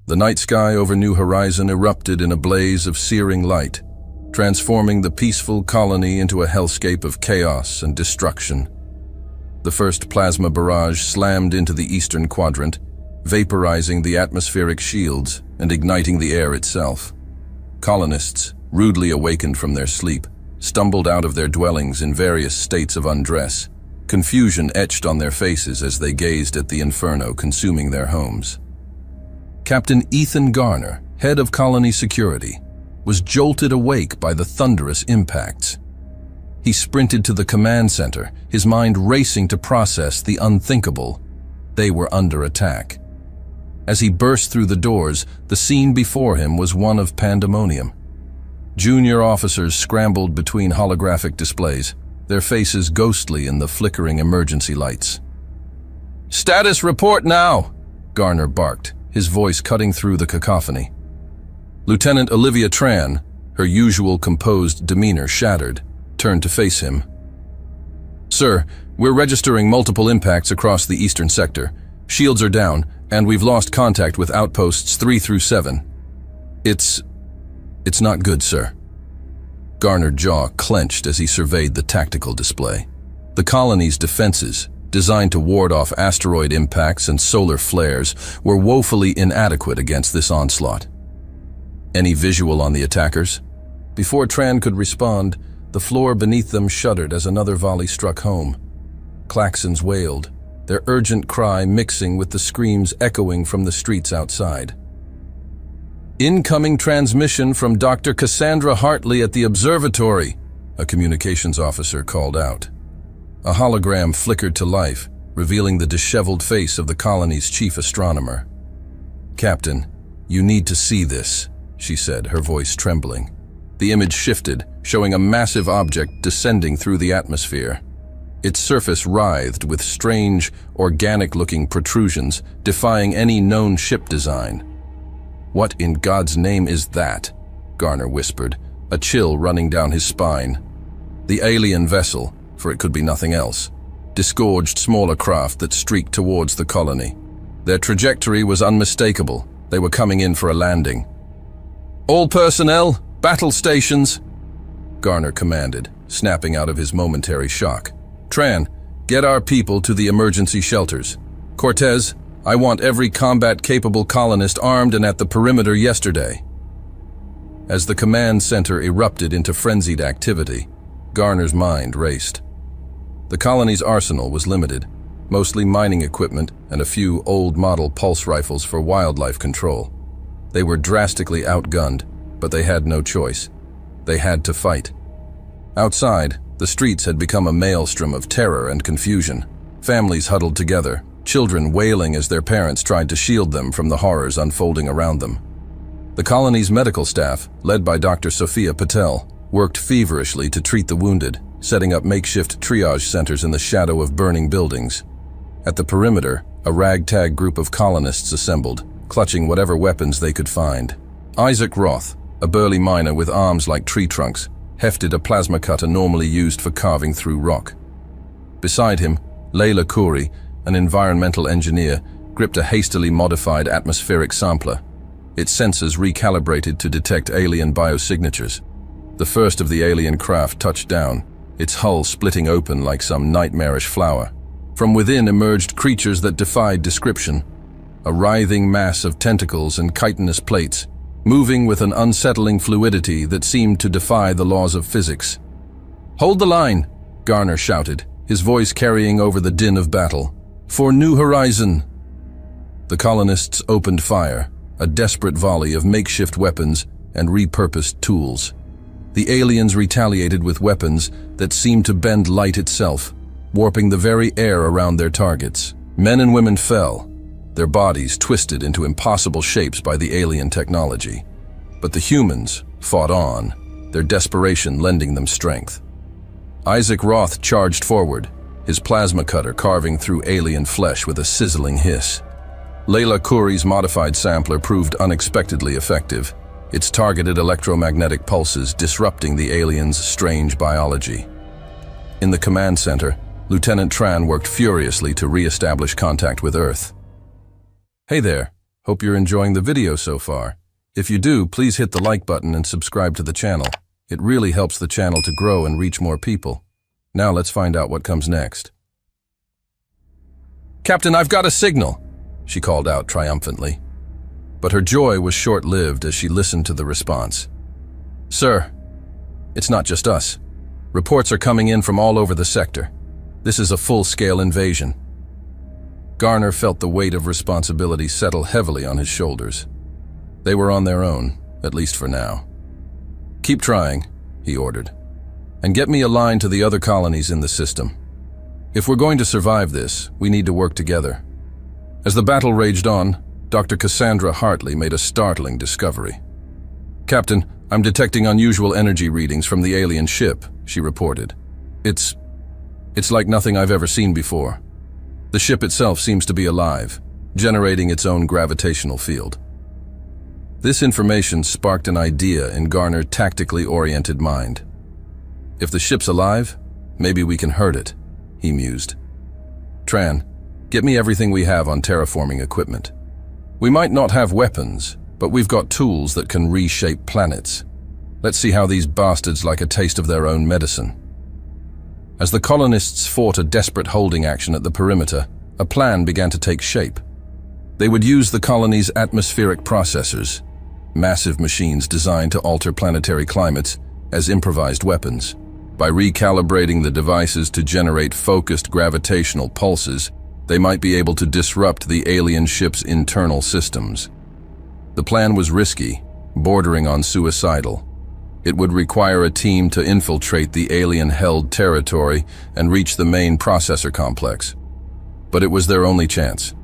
The night sky over New Horizon erupted in a blaze of searing light, transforming the peaceful colony into a hellscape of chaos and destruction. The first plasma barrage slammed into the eastern quadrant, vaporizing the atmospheric shields and igniting the air itself. Colonists, rudely awakened from their sleep, stumbled out of their dwellings in various states of undress, confusion etched on their faces as they gazed at the inferno consuming their homes. Captain Ethan Garner, head of colony security, was jolted awake by the thunderous impacts. He sprinted to the command center, his mind racing to process the unthinkable. They were under attack. As he burst through the doors, the scene before him was one of pandemonium. Junior officers scrambled between holographic displays, their faces ghostly in the flickering emergency lights. "Status report now!" Garner barked, his voice cutting through the cacophony. Lieutenant Olivia Tran, her usual composed demeanor shattered, turned to face him. "Sir, we're registering multiple impacts across the eastern sector. Shields are down, and we've lost contact with outposts 3 through 7. It's not good, sir." Garner's jaw clenched as he surveyed the tactical display. The colony's defenses, designed to ward off asteroid impacts and solar flares, were woefully inadequate against this onslaught. Any visual on the attackers? Before Tran could respond, the floor beneath them shuddered as another volley struck home. Klaxons wailed, their urgent cry mixing with the screams echoing from the streets outside. "Incoming transmission from Dr. Cassandra Hartley at the observatory," a communications officer called out. A hologram flickered to life, revealing the disheveled face of the colony's chief astronomer. "Captain, you need to see this," she said, her voice trembling. The image shifted, showing a massive object descending through the atmosphere. Its surface writhed with strange, organic-looking protrusions, defying any known ship design. "What in God's name is that?" Garner whispered, a chill running down his spine. The alien vessel, for it could be nothing else, disgorged smaller craft that streaked towards the colony. Their trajectory was unmistakable. They were coming in for a landing. "All personnel, battle stations," Garner commanded, snapping out of his momentary shock. "Tran, get our people to the emergency shelters. Cortez, I want every combat-capable colonist armed and at the perimeter yesterday." As the command center erupted into frenzied activity, Garner's mind raced. The colony's arsenal was limited, mostly mining equipment and a few old-model pulse rifles for wildlife control. They were drastically outgunned, but they had no choice. They had to fight. Outside, the streets had become a maelstrom of terror and confusion. Families huddled together, children wailing as their parents tried to shield them from the horrors unfolding around them. The colony's medical staff, led by Dr. Sophia Patel, worked feverishly to treat the wounded, setting up makeshift triage centers in the shadow of burning buildings. At the perimeter, a ragtag group of colonists assembled, clutching whatever weapons they could find. Isaac Roth, a burly miner with arms like tree trunks, hefted a plasma cutter normally used for carving through rock. Beside him, Layla Khoury, an environmental engineer, gripped a hastily modified atmospheric sampler, its sensors recalibrated to detect alien biosignatures. The first of the alien craft touched down, its hull splitting open like some nightmarish flower. From within emerged creatures that defied description, a writhing mass of tentacles and chitinous plates, moving with an unsettling fluidity that seemed to defy the laws of physics. "Hold the line!" Garner shouted, his voice carrying over the din of battle. "For New Horizon!" The colonists opened fire, a desperate volley of makeshift weapons and repurposed tools. The aliens retaliated with weapons that seemed to bend light itself, warping the very air around their targets. Men and women fell, their bodies twisted into impossible shapes by the alien technology. But the humans fought on, their desperation lending them strength. Isaac Roth charged forward, his plasma cutter carving through alien flesh with a sizzling hiss. Layla Khoury's modified sampler proved unexpectedly effective, its targeted electromagnetic pulses disrupting the aliens' strange biology. In the command center, Lieutenant Tran worked furiously to re-establish contact with Earth. "Hey there, Hope you're enjoying the video so far. If you do, please hit the like button and subscribe to the channel. It really helps the channel to grow and reach more people. Now let's find out what comes next. "Captain, I've got a signal," she called out triumphantly. But her joy was short-lived as she listened to the response. "Sir, it's not just us. Reports are coming in from all over the sector. This is a full-scale invasion." Garner felt the weight of responsibility settle heavily on his shoulders. They were on their own, at least for now. "Keep trying," he ordered, "and get me aligned to the other colonies in the system. If we're going to survive this, we need to work together." As the battle raged on, Dr. Cassandra Hartley made a startling discovery. "Captain, I'm detecting unusual energy readings from the alien ship," she reported. It's like nothing I've ever seen before. The ship itself seems to be alive, generating its own gravitational field." This information sparked an idea in Garner's tactically oriented mind. "If the ship's alive, maybe we can hurt it," he mused. "Tran, get me everything we have on terraforming equipment. We might not have weapons, but we've got tools that can reshape planets. Let's see how these bastards like a taste of their own medicine." As the colonists fought a desperate holding action at the perimeter, a plan began to take shape. They would use the colony's atmospheric processors, massive machines designed to alter planetary climates, as improvised weapons. By recalibrating the devices to generate focused gravitational pulses, they might be able to disrupt the alien ship's internal systems. The plan was risky, bordering on suicidal. It would require a team to infiltrate the alien-held territory and reach the main processor complex. But it was their only chance.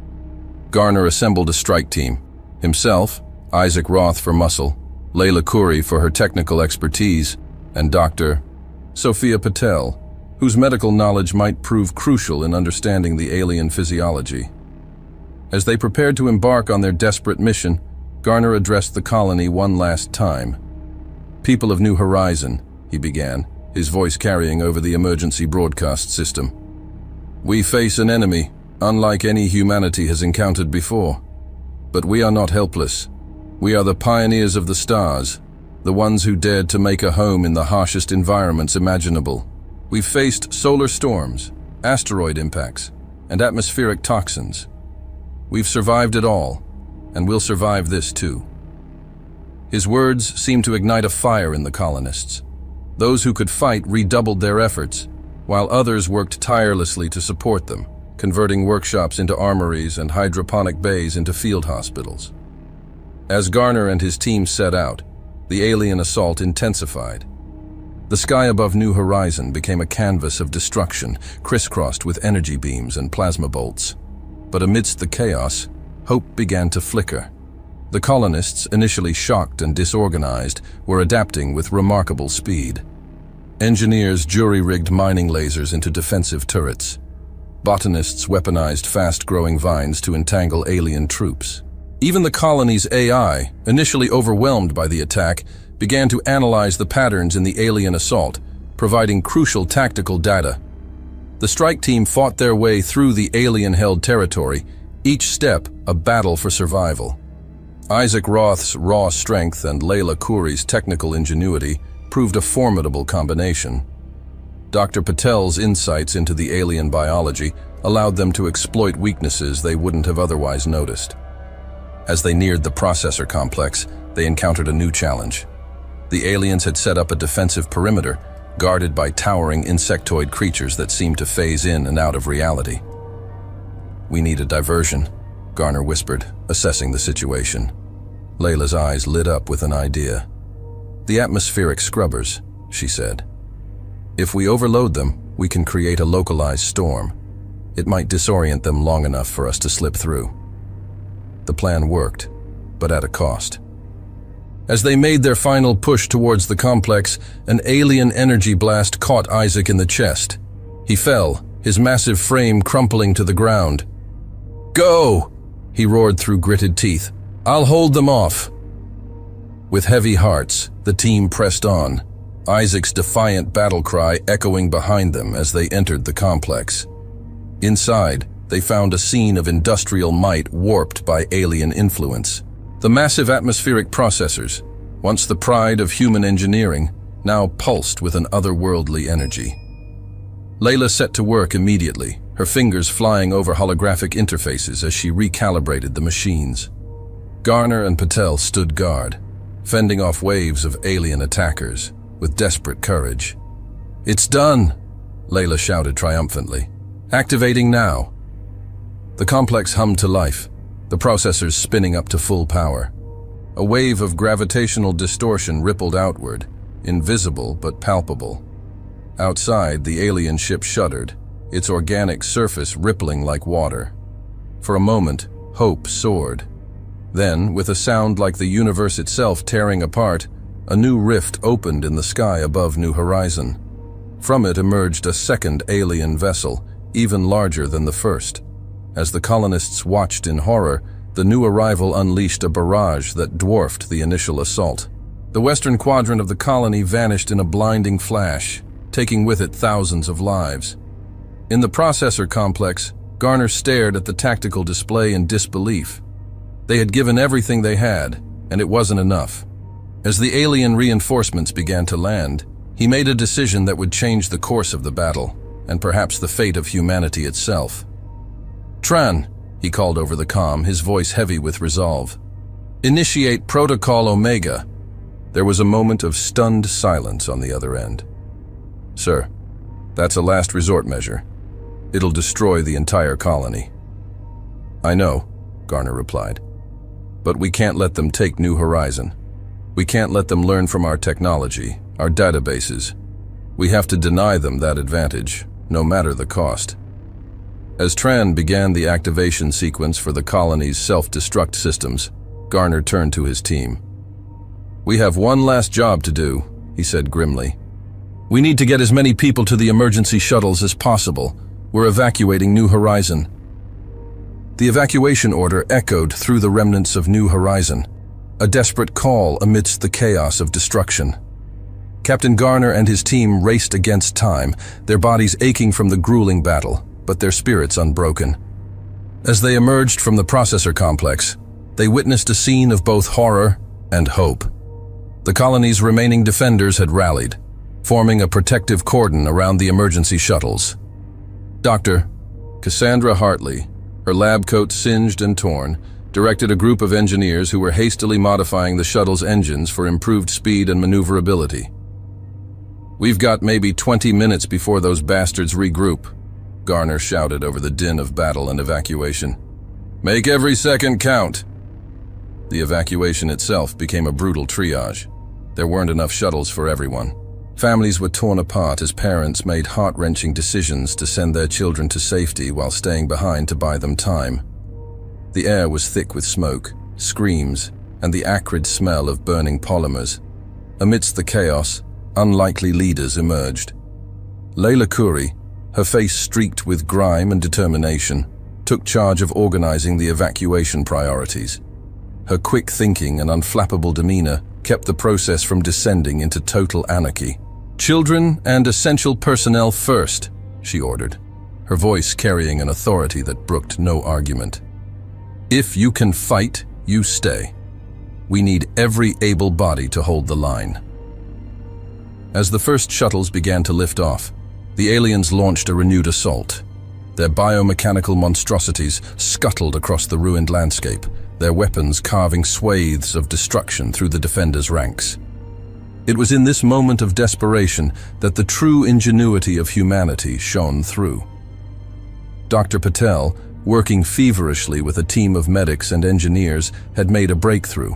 Garner assembled a strike team. Himself, Isaac Roth for muscle, Layla Khoury for her technical expertise, and Dr. Sophia Patel, whose medical knowledge might prove crucial in understanding the alien physiology. As they prepared to embark on their desperate mission, Garner addressed the colony one last time. "People of New Horizon," he began, his voice carrying over the emergency broadcast system. "We face an enemy, unlike any humanity has encountered before. But we are not helpless. We are the pioneers of the stars, the ones who dared to make a home in the harshest environments imaginable. We've faced solar storms, asteroid impacts, and atmospheric toxins. We've survived it all, and we'll survive this too." His words seemed to ignite a fire in the colonists. Those who could fight redoubled their efforts, while others worked tirelessly to support them, converting workshops into armories and hydroponic bays into field hospitals. As Garner and his team set out, the alien assault intensified. The sky above New Horizon became a canvas of destruction, crisscrossed with energy beams and plasma bolts. But amidst the chaos, hope began to flicker. The colonists, initially shocked and disorganized, were adapting with remarkable speed. Engineers jury-rigged mining lasers into defensive turrets. Botanists weaponized fast-growing vines to entangle alien troops. Even the colony's AI, initially overwhelmed by the attack, began to analyze the patterns in the alien assault, providing crucial tactical data. The strike team fought their way through the alien-held territory, each step a battle for survival. Isaac Roth's raw strength and Layla Khoury's technical ingenuity proved a formidable combination. Dr. Patel's insights into the alien biology allowed them to exploit weaknesses they wouldn't have otherwise noticed. As they neared the processor complex, they encountered a new challenge. The aliens had set up a defensive perimeter, guarded by towering insectoid creatures that seemed to phase in and out of reality. "We need a diversion," Garner whispered, assessing the situation. Layla's eyes lit up with an idea. "The atmospheric scrubbers," she said. "If we overload them, we can create a localized storm. It might disorient them long enough for us to slip through." The plan worked, but at a cost. As they made their final push towards the complex, an alien energy blast caught Isaac in the chest. He fell, his massive frame crumpling to the ground. "Go!" he roared through gritted teeth. "I'll hold them off." With heavy hearts, the team pressed on, Isaac's defiant battle cry echoing behind them as they entered the complex. Inside, they found a scene of industrial might warped by alien influence. The massive atmospheric processors, once the pride of human engineering, now pulsed with an otherworldly energy. Layla set to work immediately, her fingers flying over holographic interfaces as she recalibrated the machines. Garner and Patel stood guard, fending off waves of alien attackers with desperate courage. "It's done!" Layla shouted triumphantly. "Activating now." The complex hummed to life, the processors spinning up to full power. A wave of gravitational distortion rippled outward, invisible but palpable. Outside, the alien ship shuddered, its organic surface rippling like water. For a moment, hope soared. Then, with a sound like the universe itself tearing apart, a new rift opened in the sky above New Horizon. From it emerged a second alien vessel, even larger than the first. As the colonists watched in horror, the new arrival unleashed a barrage that dwarfed the initial assault. The western quadrant of the colony vanished in a blinding flash, taking with it thousands of lives. In the processor complex, Garner stared at the tactical display in disbelief. They had given everything they had, and it wasn't enough. As the alien reinforcements began to land, he made a decision that would change the course of the battle, and perhaps the fate of humanity itself. "Tran," he called over the comm, his voice heavy with resolve. "Initiate Protocol Omega." There was a moment of stunned silence on the other end. "Sir, that's a last resort measure. It'll destroy the entire colony." "I know," Garner replied. "But we can't let them take New Horizon. We can't let them learn from our technology, our databases. We have to deny them that advantage, no matter the cost." As Tran began the activation sequence for the colony's self-destruct systems, Garner turned to his team. "We have one last job to do," he said grimly. "We need to get as many people to the emergency shuttles as possible. We're evacuating New Horizon." The evacuation order echoed through the remnants of New Horizon, a desperate call amidst the chaos of destruction. Captain Garner and his team raced against time, their bodies aching from the grueling battle, but their spirits unbroken. As they emerged from the processor complex, they witnessed a scene of both horror and hope. The colony's remaining defenders had rallied, forming a protective cordon around the emergency shuttles. Dr. Cassandra Hartley, her lab coat singed and torn, directed a group of engineers who were hastily modifying the shuttle's engines for improved speed and maneuverability. "We've got maybe 20 minutes before those bastards regroup," Garner shouted over the din of battle and evacuation. "Make every second count." The evacuation itself became a brutal triage. There weren't enough shuttles for everyone. Families were torn apart as parents made heart-wrenching decisions to send their children to safety while staying behind to buy them time. The air was thick with smoke, screams, and the acrid smell of burning polymers. Amidst the chaos, unlikely leaders emerged. Layla Khoury, her face streaked with grime and determination, took charge of organizing the evacuation priorities. Her quick thinking and unflappable demeanor kept the process from descending into total anarchy. "Children and essential personnel first," she ordered, her voice carrying an authority that brooked no argument. "If you can fight, you stay. We need every able body to hold the line." As the first shuttles began to lift off, the aliens launched a renewed assault. Their biomechanical monstrosities scuttled across the ruined landscape, their weapons carving swathes of destruction through the defenders' ranks. It was in this moment of desperation that the true ingenuity of humanity shone through. Dr. Patel, working feverishly with a team of medics and engineers, had made a breakthrough.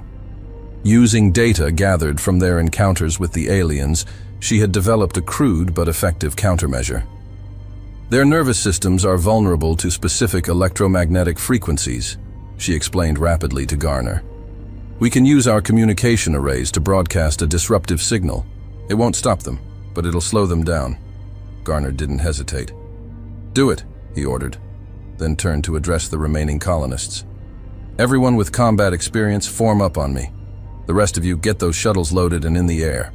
Using data gathered from their encounters with the aliens, she had developed a crude but effective countermeasure. "Their nervous systems are vulnerable to specific electromagnetic frequencies," she explained rapidly to Garner. "We can use our communication arrays to broadcast a disruptive signal. It won't stop them, but it'll slow them down." Garner didn't hesitate. "Do it," he ordered, then turned to address the remaining colonists. "Everyone with combat experience, form up on me. The rest of you, get those shuttles loaded and in the air."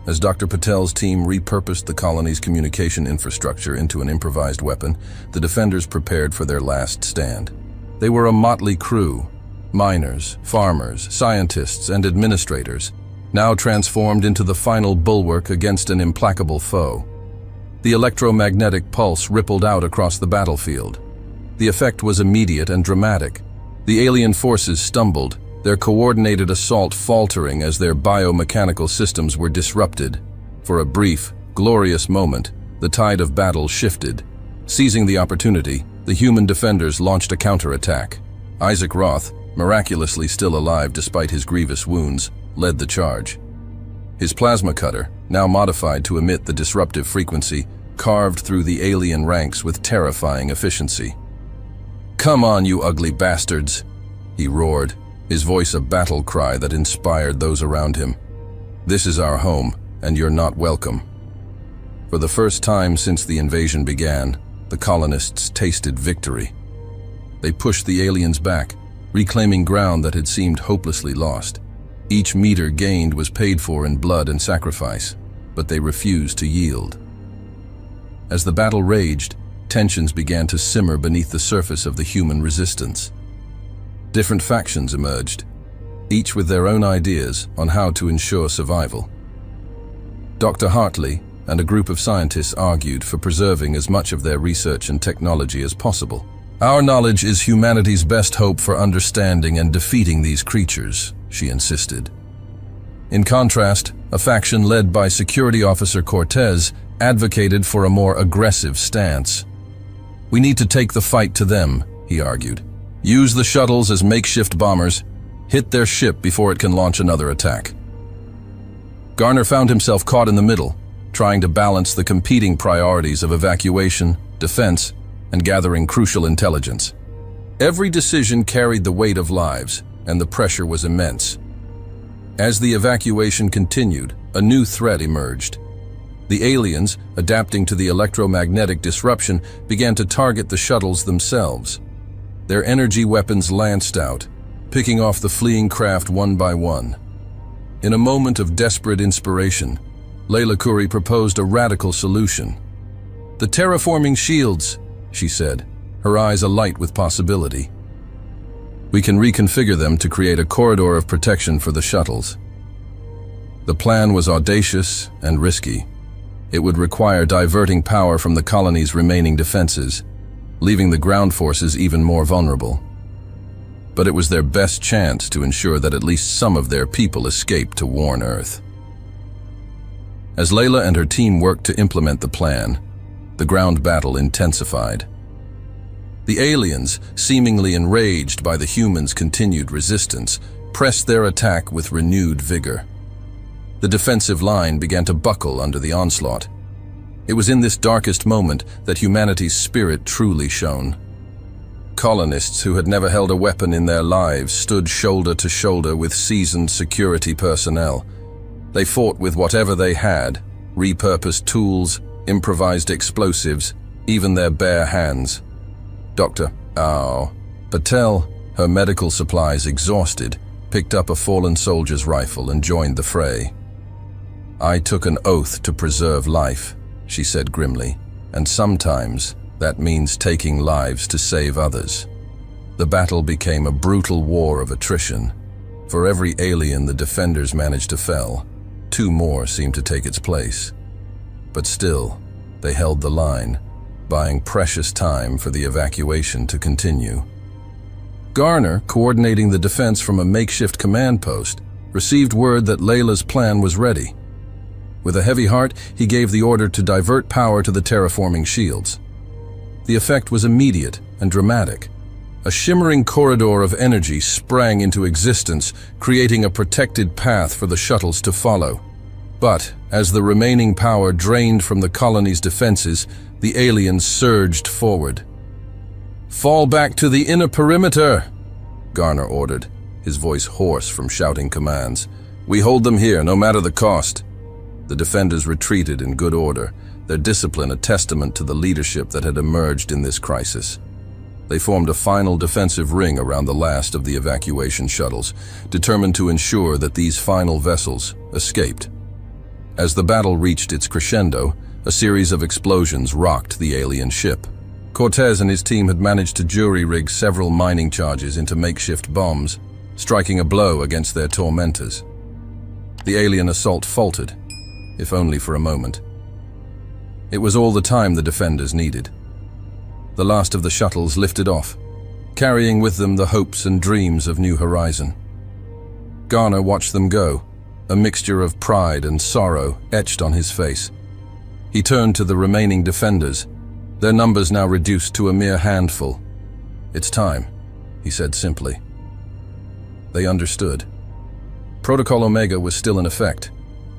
As Dr. Patel's team repurposed the colony's communication infrastructure into an improvised weapon, the defenders prepared for their last stand. They were a motley crew: miners, farmers, scientists, and administrators, now transformed into the final bulwark against an implacable foe. The electromagnetic pulse rippled out across the battlefield. The effect was immediate and dramatic. The alien forces stumbled, their coordinated assault faltering as their biomechanical systems were disrupted. For a brief, glorious moment, the tide of battle shifted. Seizing the opportunity, the human defenders launched a counterattack. Isaac Roth, miraculously still alive despite his grievous wounds, led the charge. His plasma cutter, now modified to emit the disruptive frequency, carved through the alien ranks with terrifying efficiency. "Come on, you ugly bastards!" he roared, his voice a battle cry that inspired those around him. "This is our home, and you're not welcome." For the first time since the invasion began, the colonists tasted victory. They pushed the aliens back, reclaiming ground that had seemed hopelessly lost. Each meter gained was paid for in blood and sacrifice, but they refused to yield. As the battle raged, tensions began to simmer beneath the surface of the human resistance. Different factions emerged, each with their own ideas on how to ensure survival. Dr. Hartley and a group of scientists argued for preserving as much of their research and technology as possible. "Our knowledge is humanity's best hope for understanding and defeating these creatures," she insisted. In contrast, a faction led by Security Officer Cortez advocated for a more aggressive stance. "We need to take the fight to them," he argued. "Use the shuttles as makeshift bombers. Hit their ship before it can launch another attack." Garner found himself caught in the middle, trying to balance the competing priorities of evacuation, defense, and gathering crucial intelligence. Every decision carried the weight of lives, and the pressure was immense. As the evacuation continued, a new threat emerged. The aliens, adapting to the electromagnetic disruption, began to target the shuttles themselves. Their energy weapons lanced out, picking off the fleeing craft one by one. In a moment of desperate inspiration, Layla Khoury proposed a radical solution. "The terraforming shields," she said, her eyes alight with possibility. "We can reconfigure them to create a corridor of protection for the shuttles." The plan was audacious and risky. It would require diverting power from the colony's remaining defenses, leaving the ground forces even more vulnerable. But it was their best chance to ensure that at least some of their people escaped to warn Earth. As Layla and her team worked to implement the plan, the ground battle intensified. The aliens, seemingly enraged by the humans' continued resistance, pressed their attack with renewed vigor. The defensive line began to buckle under the onslaught. It was in this darkest moment that humanity's spirit truly shone. Colonists who had never held a weapon in their lives stood shoulder to shoulder with seasoned security personnel. They fought with whatever they had: repurposed tools, improvised explosives, even their bare hands. Dr. Patel, her medical supplies exhausted, picked up a fallen soldier's rifle and joined the fray. "I took an oath to preserve life," she said grimly, "and sometimes that means taking lives to save others." The battle became a brutal war of attrition. For every alien the defenders managed to fell, 2 more seemed to take its place. But still, they held the line, buying precious time for the evacuation to continue. Garner, coordinating the defense from a makeshift command post, received word that Layla's plan was ready. With a heavy heart, he gave the order to divert power to the terraforming shields. The effect was immediate and dramatic. A shimmering corridor of energy sprang into existence, creating a protected path for the shuttles to follow. But as the remaining power drained from the colony's defenses, the aliens surged forward. "Fall back to the inner perimeter," Garner ordered, his voice hoarse from shouting commands. "We hold them here, no matter the cost." The defenders retreated in good order, their discipline a testament to the leadership that had emerged in this crisis. They formed a final defensive ring around the last of the evacuation shuttles, determined to ensure that these final vessels escaped. As the battle reached its crescendo, a series of explosions rocked the alien ship. Cortez and his team had managed to jury-rig several mining charges into makeshift bombs, striking a blow against their tormentors. The alien assault faltered, if only for a moment. It was all the time the defenders needed. The last of the shuttles lifted off, carrying with them the hopes and dreams of New Horizon. Garner watched them go, a mixture of pride and sorrow etched on his face. He turned to the remaining defenders, their numbers now reduced to a mere handful. "It's time," he said simply. They understood. Protocol Omega was still in effect.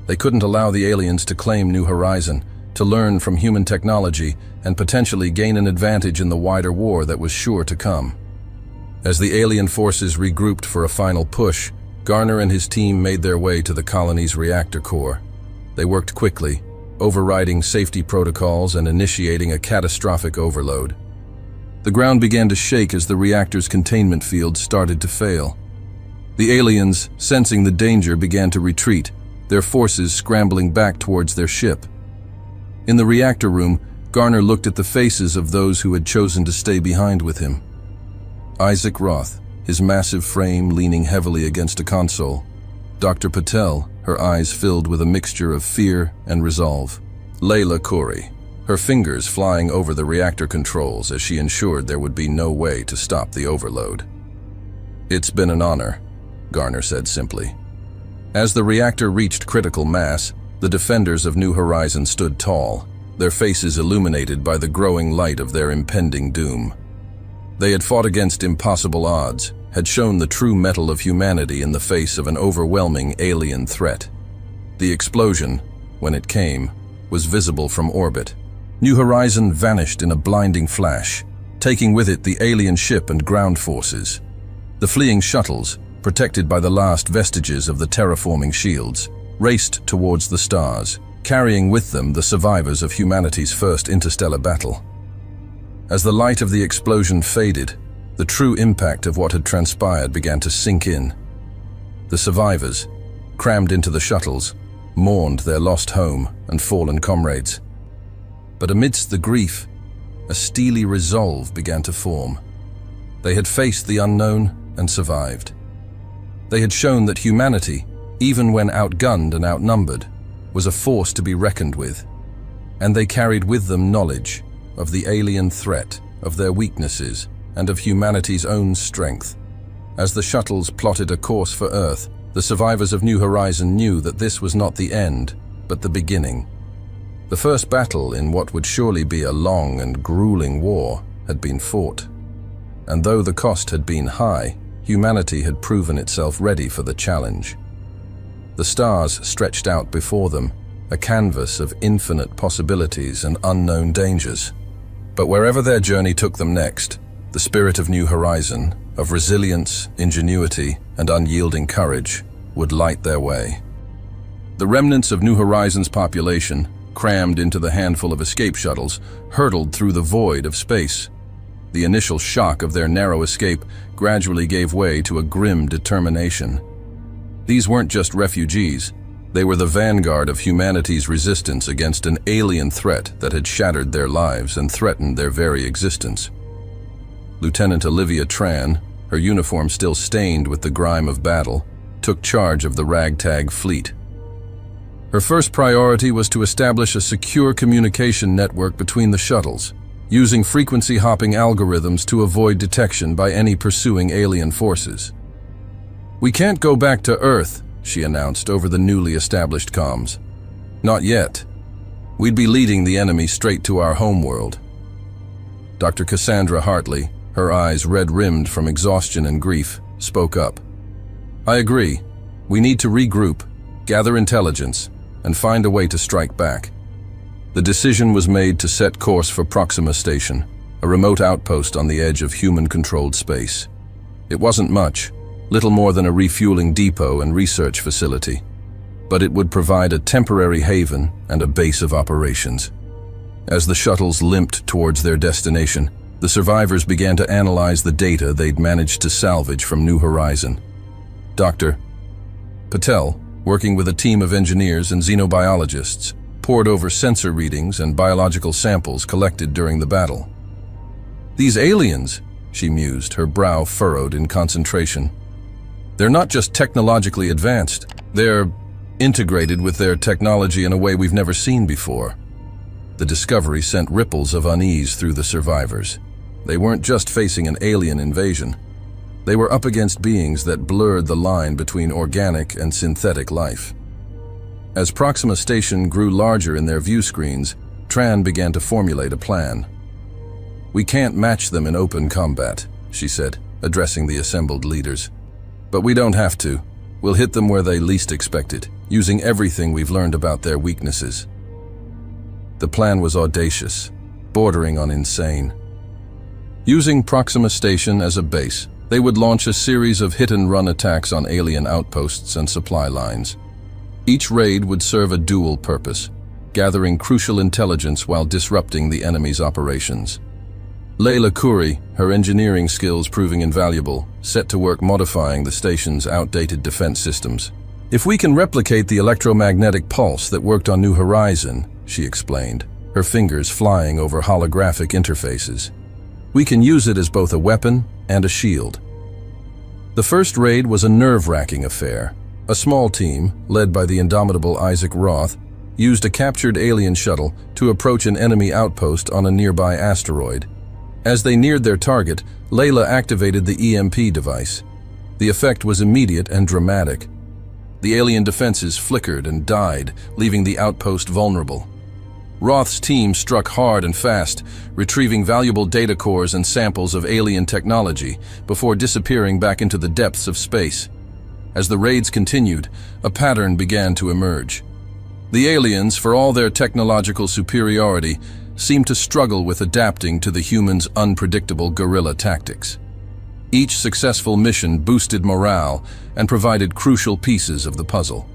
They couldn't allow the aliens to claim New Horizon, to learn from human technology and potentially gain an advantage in the wider war that was sure to come. As the alien forces regrouped for a final push, Garner and his team made their way to the colony's reactor core. They worked quickly, overriding safety protocols and initiating a catastrophic overload. The ground began to shake as the reactor's containment field started to fail. The aliens, sensing the danger, began to retreat, their forces scrambling back towards their ship. In the reactor room, Garner looked at the faces of those who had chosen to stay behind with him. Isaac Roth, his massive frame leaning heavily against a console. Dr. Patel, her eyes filled with a mixture of fear and resolve. Layla Khoury, her fingers flying over the reactor controls as she ensured there would be no way to stop the overload. "It's been an honor," Garner said simply. As the reactor reached critical mass, the defenders of New Horizon stood tall, their faces illuminated by the growing light of their impending doom. They had fought against impossible odds, had shown the true mettle of humanity in the face of an overwhelming alien threat. The explosion, when it came, was visible from orbit. New Horizon vanished in a blinding flash, taking with it the alien ship and ground forces. The fleeing shuttles, protected by the last vestiges of the terraforming shields, raced towards the stars, carrying with them the survivors of humanity's first interstellar battle. As the light of the explosion faded, the true impact of what had transpired began to sink in. The survivors, crammed into the shuttles, mourned their lost home and fallen comrades. But amidst the grief, a steely resolve began to form. They had faced the unknown and survived. They had shown that humanity, even when outgunned and outnumbered, was a force to be reckoned with. And they carried with them knowledge of the alien threat, of their weaknesses, and of humanity's own strength. As the shuttles plotted a course for Earth, the survivors of New Horizon knew that this was not the end, but the beginning. The first battle in what would surely be a long and grueling war had been fought. And though the cost had been high, humanity had proven itself ready for the challenge. The stars stretched out before them, a canvas of infinite possibilities and unknown dangers. But wherever their journey took them next, the spirit of New Horizon, of resilience, ingenuity, and unyielding courage, would light their way. The remnants of New Horizon's population, crammed into the handful of escape shuttles, hurtled through the void of space. The initial shock of their narrow escape gradually gave way to a grim determination. These weren't just refugees. They were the vanguard of humanity's resistance against an alien threat that had shattered their lives and threatened their very existence. Lieutenant Olivia Tran, her uniform still stained with the grime of battle, took charge of the ragtag fleet. Her first priority was to establish a secure communication network between the shuttles, using frequency-hopping algorithms to avoid detection by any pursuing alien forces. "We can't go back to Earth," she announced over the newly established comms. "Not yet. We'd be leading the enemy straight to our homeworld." Dr. Cassandra Hartley, her eyes red-rimmed from exhaustion and grief, spoke up. "I agree. We need to regroup, gather intelligence, and find a way to strike back." The decision was made to set course for Proxima Station, a remote outpost on the edge of human-controlled space. It wasn't much, little more than a refueling depot and research facility, but it would provide a temporary haven and a base of operations. As the shuttles limped towards their destination, the survivors began to analyze the data they'd managed to salvage from New Horizon. Dr. Patel, working with a team of engineers and xenobiologists, pored over sensor readings and biological samples collected during the battle. "These aliens," she mused, her brow furrowed in concentration. "They're not just technologically advanced, they're integrated with their technology in a way we've never seen before." The discovery sent ripples of unease through the survivors. They weren't just facing an alien invasion. They were up against beings that blurred the line between organic and synthetic life. As Proxima Station grew larger in their view screens, Tran began to formulate a plan. "We can't match them in open combat," she said, addressing the assembled leaders. "But we don't have to. We'll hit them where they least expect it, using everything we've learned about their weaknesses." The plan was audacious, bordering on insane. Using Proxima Station as a base, they would launch a series of hit-and-run attacks on alien outposts and supply lines. Each raid would serve a dual purpose, gathering crucial intelligence while disrupting the enemy's operations. Layla Khoury, her engineering skills proving invaluable, set to work modifying the station's outdated defense systems. "If we can replicate the electromagnetic pulse that worked on New Horizon," she explained, her fingers flying over holographic interfaces, "we can use it as both a weapon and a shield." The first raid was a nerve-wracking affair. A small team, led by the indomitable Isaac Roth, used a captured alien shuttle to approach an enemy outpost on a nearby asteroid. As they neared their target, Layla activated the EMP device. The effect was immediate and dramatic. The alien defenses flickered and died, leaving the outpost vulnerable. Roth's team struck hard and fast, retrieving valuable data cores and samples of alien technology before disappearing back into the depths of space. As the raids continued, a pattern began to emerge. The aliens, for all their technological superiority, seemed to struggle with adapting to the humans' unpredictable guerrilla tactics. Each successful mission boosted morale and provided crucial pieces of the puzzle.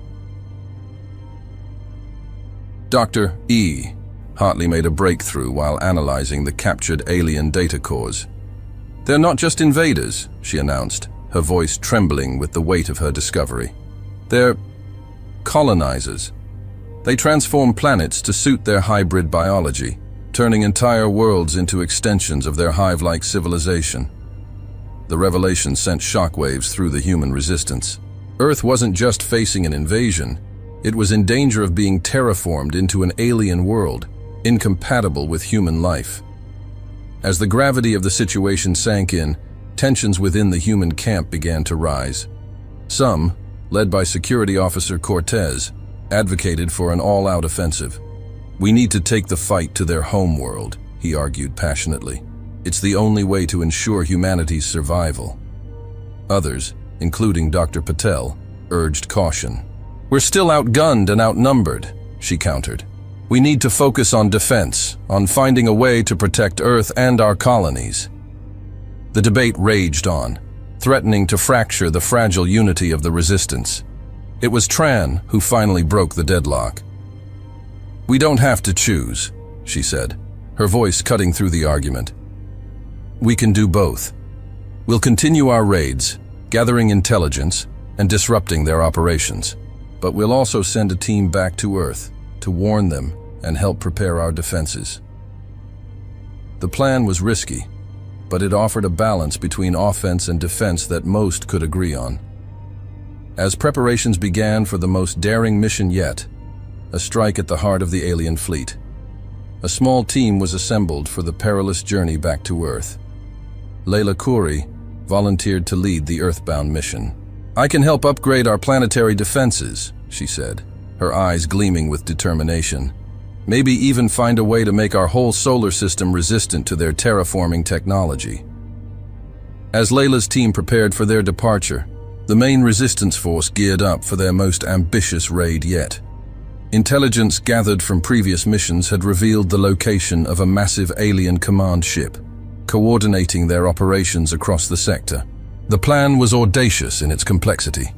Dr. E. Hartley made a breakthrough while analyzing the captured alien data cores. "They're not just invaders," she announced, her voice trembling with the weight of her discovery. "They're colonizers. They transform planets to suit their hybrid biology, turning entire worlds into extensions of their hive-like civilization." The revelation sent shockwaves through the human resistance. Earth wasn't just facing an invasion, it was in danger of being terraformed into an alien world, incompatible with human life. As the gravity of the situation sank in, tensions within the human camp began to rise. Some, led by Security Officer Cortez, advocated for an all-out offensive. "We need to take the fight to their home world," he argued passionately. "It's the only way to ensure humanity's survival." Others, including Dr. Patel, urged caution. "We're still outgunned and outnumbered," she countered. "We need to focus on defense, on finding a way to protect Earth and our colonies." The debate raged on, threatening to fracture the fragile unity of the resistance. It was Tran who finally broke the deadlock. "We don't have to choose," she said, her voice cutting through the argument. "We can do both. We'll continue our raids, gathering intelligence and disrupting their operations. But we'll also send a team back to Earth to warn them and help prepare our defenses." The plan was risky, but it offered a balance between offense and defense that most could agree on. As preparations began for the most daring mission yet, a strike at the heart of the alien fleet, a small team was assembled for the perilous journey back to Earth. Layla Khoury volunteered to lead the Earthbound mission. "I can help upgrade our planetary defenses," she said, her eyes gleaming with determination. "Maybe even find a way to make our whole solar system resistant to their terraforming technology." As Layla's team prepared for their departure, the main resistance force geared up for their most ambitious raid yet. Intelligence gathered from previous missions had revealed the location of a massive alien command ship, coordinating their operations across the sector. The plan was audacious in its complexity.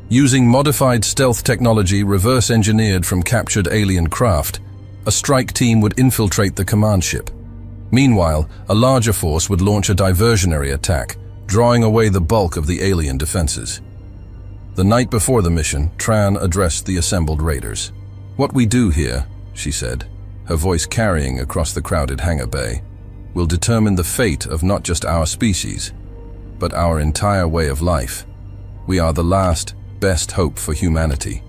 Using modified stealth technology reverse-engineered from captured alien craft, a strike team would infiltrate the command ship. Meanwhile, a larger force would launch a diversionary attack, drawing away the bulk of the alien defenses. The night before the mission, Tran addressed the assembled raiders. "What we do here," she said, her voice carrying across the crowded hangar bay, "will determine the fate of not just our species, but our entire way of life. We are the last, best hope for humanity,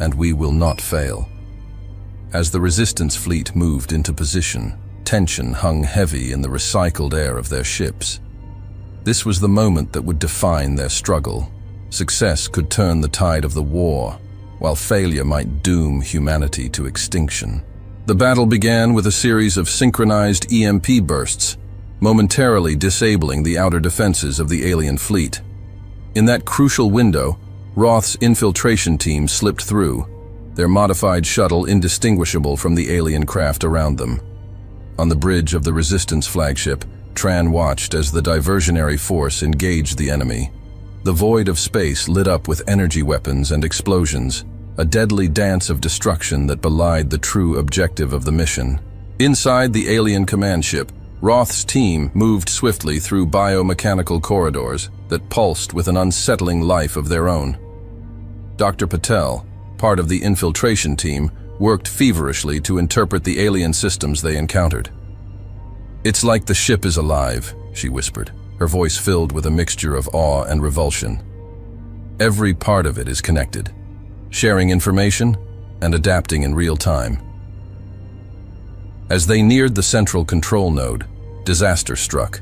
and we will not fail." As the resistance fleet moved into position, tension hung heavy in the recycled air of their ships. This was the moment that would define their struggle. Success could turn the tide of the war, while failure might doom humanity to extinction. The battle began with a series of synchronized EMP bursts, momentarily disabling the outer defenses of the alien fleet. In that crucial window, Roth's infiltration team slipped through, their modified shuttle indistinguishable from the alien craft around them. On the bridge of the Resistance flagship, Tran watched as the diversionary force engaged the enemy. The void of space lit up with energy weapons and explosions, a deadly dance of destruction that belied the true objective of the mission. Inside the alien command ship, Roth's team moved swiftly through biomechanical corridors that pulsed with an unsettling life of their own. Dr. Patel, part of the infiltration team, worked feverishly to interpret the alien systems they encountered. "It's like the ship is alive," she whispered, her voice filled with a mixture of awe and revulsion. "Every part of it is connected, sharing information and adapting in real time." As they neared the central control node, disaster struck.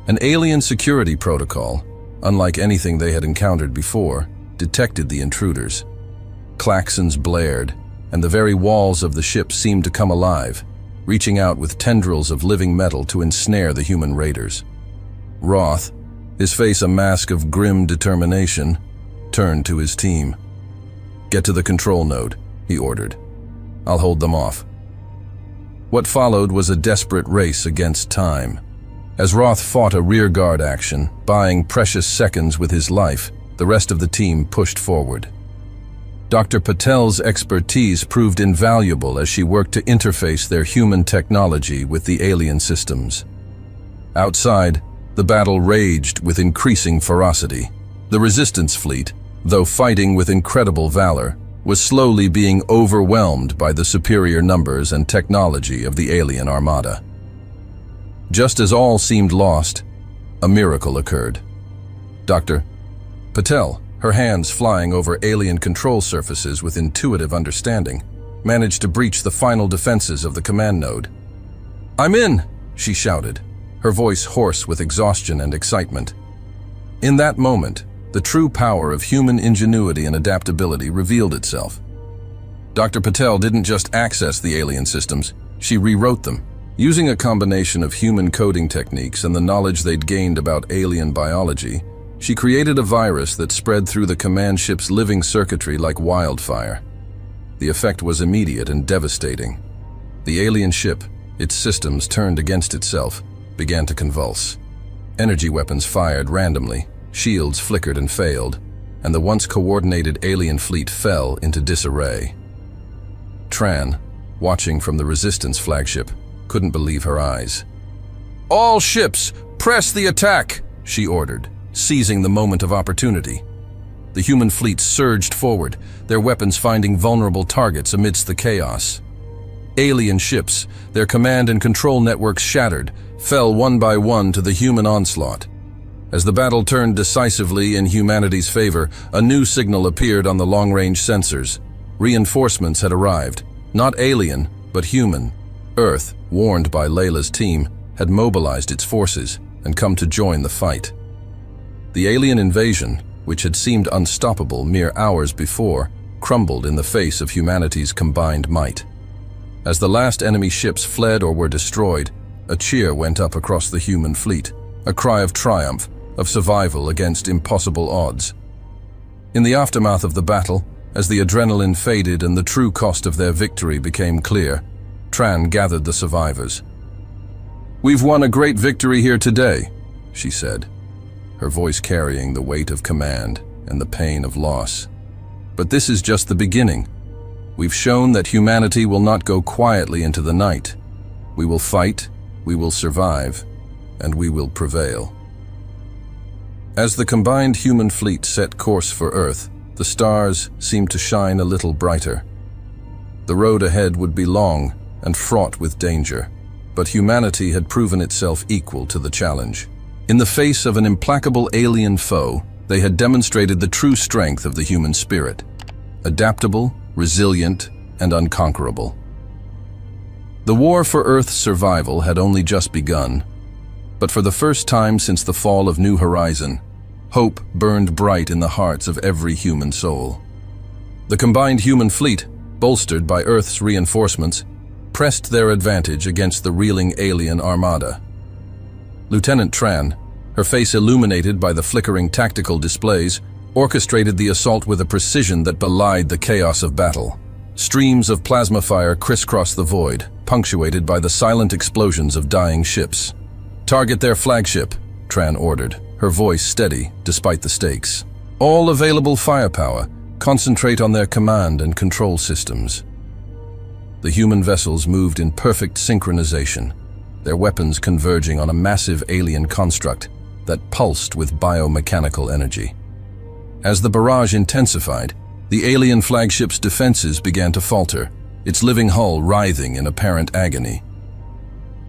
An alien security protocol, unlike anything they had encountered before, detected the intruders. Klaxons blared, and the very walls of the ship seemed to come alive, reaching out with tendrils of living metal to ensnare the human raiders. Roth, his face a mask of grim determination, turned to his team. "Get to the control node," he ordered. "I'll hold them off." What followed was a desperate race against time. As Roth fought a rearguard action, buying precious seconds with his life, the rest of the team pushed forward. Dr. Patel's expertise proved invaluable as she worked to interface their human technology with the alien systems. Outside, the battle raged with increasing ferocity. The resistance fleet, though fighting with incredible valor, was slowly being overwhelmed by the superior numbers and technology of the alien armada. Just as all seemed lost, a miracle occurred. Dr. Patel, her hands flying over alien control surfaces with intuitive understanding, managed to breach the final defenses of the command node. "I'm in!" she shouted, her voice hoarse with exhaustion and excitement. In that moment, the true power of human ingenuity and adaptability revealed itself. Dr. Patel didn't just access the alien systems, she rewrote them. Using a combination of human coding techniques and the knowledge they'd gained about alien biology, she created a virus that spread through the command ship's living circuitry like wildfire. The effect was immediate and devastating. The alien ship, its systems turned against itself, began to convulse. Energy weapons fired randomly, shields flickered and failed, and the once coordinated alien fleet fell into disarray. Tran, watching from the Resistance flagship, couldn't believe her eyes. "All ships, press the attack!" she ordered, seizing the moment of opportunity. The human fleet surged forward, their weapons finding vulnerable targets amidst the chaos. Alien ships, their command and control networks shattered, fell one by one to the human onslaught. As the battle turned decisively in humanity's favor, a new signal appeared on the long-range sensors. Reinforcements had arrived, not alien, but human. Earth, warned by Layla's team, had mobilized its forces and come to join the fight. The alien invasion, which had seemed unstoppable mere hours before, crumbled in the face of humanity's combined might. As the last enemy ships fled or were destroyed, a cheer went up across the human fleet, a cry of triumph, of survival against impossible odds. In the aftermath of the battle, as the adrenaline faded and the true cost of their victory became clear, Tran gathered the survivors. "We've won a great victory here today," she said, her voice carrying the weight of command and the pain of loss. "But this is just the beginning. We've shown that humanity will not go quietly into the night. We will fight, we will survive, and we will prevail." As the combined human fleet set course for Earth, The stars seemed to shine a little brighter. The road ahead would be long and fraught with danger, but humanity had proven itself equal to the challenge. In the face of an implacable alien foe, they had demonstrated the true strength of the human spirit: adaptable, resilient, and unconquerable. The war for Earth's survival had only just begun, but for the first time since the fall of New Horizon, hope burned bright in the hearts of every human soul. The combined human fleet, bolstered by Earth's reinforcements, pressed their advantage against the reeling alien armada. Lieutenant Tran, her face illuminated by the flickering tactical displays, orchestrated the assault with a precision that belied the chaos of battle. Streams of plasma fire crisscrossed the void, punctuated by the silent explosions of dying ships. "Target their flagship," Tran ordered, her voice steady despite the stakes. "All available firepower, concentrate on their command and control systems." The human vessels moved in perfect synchronization, their weapons converging on a massive alien construct that pulsed with biomechanical energy. As the barrage intensified, the alien flagship's defenses began to falter, its living hull writhing in apparent agony.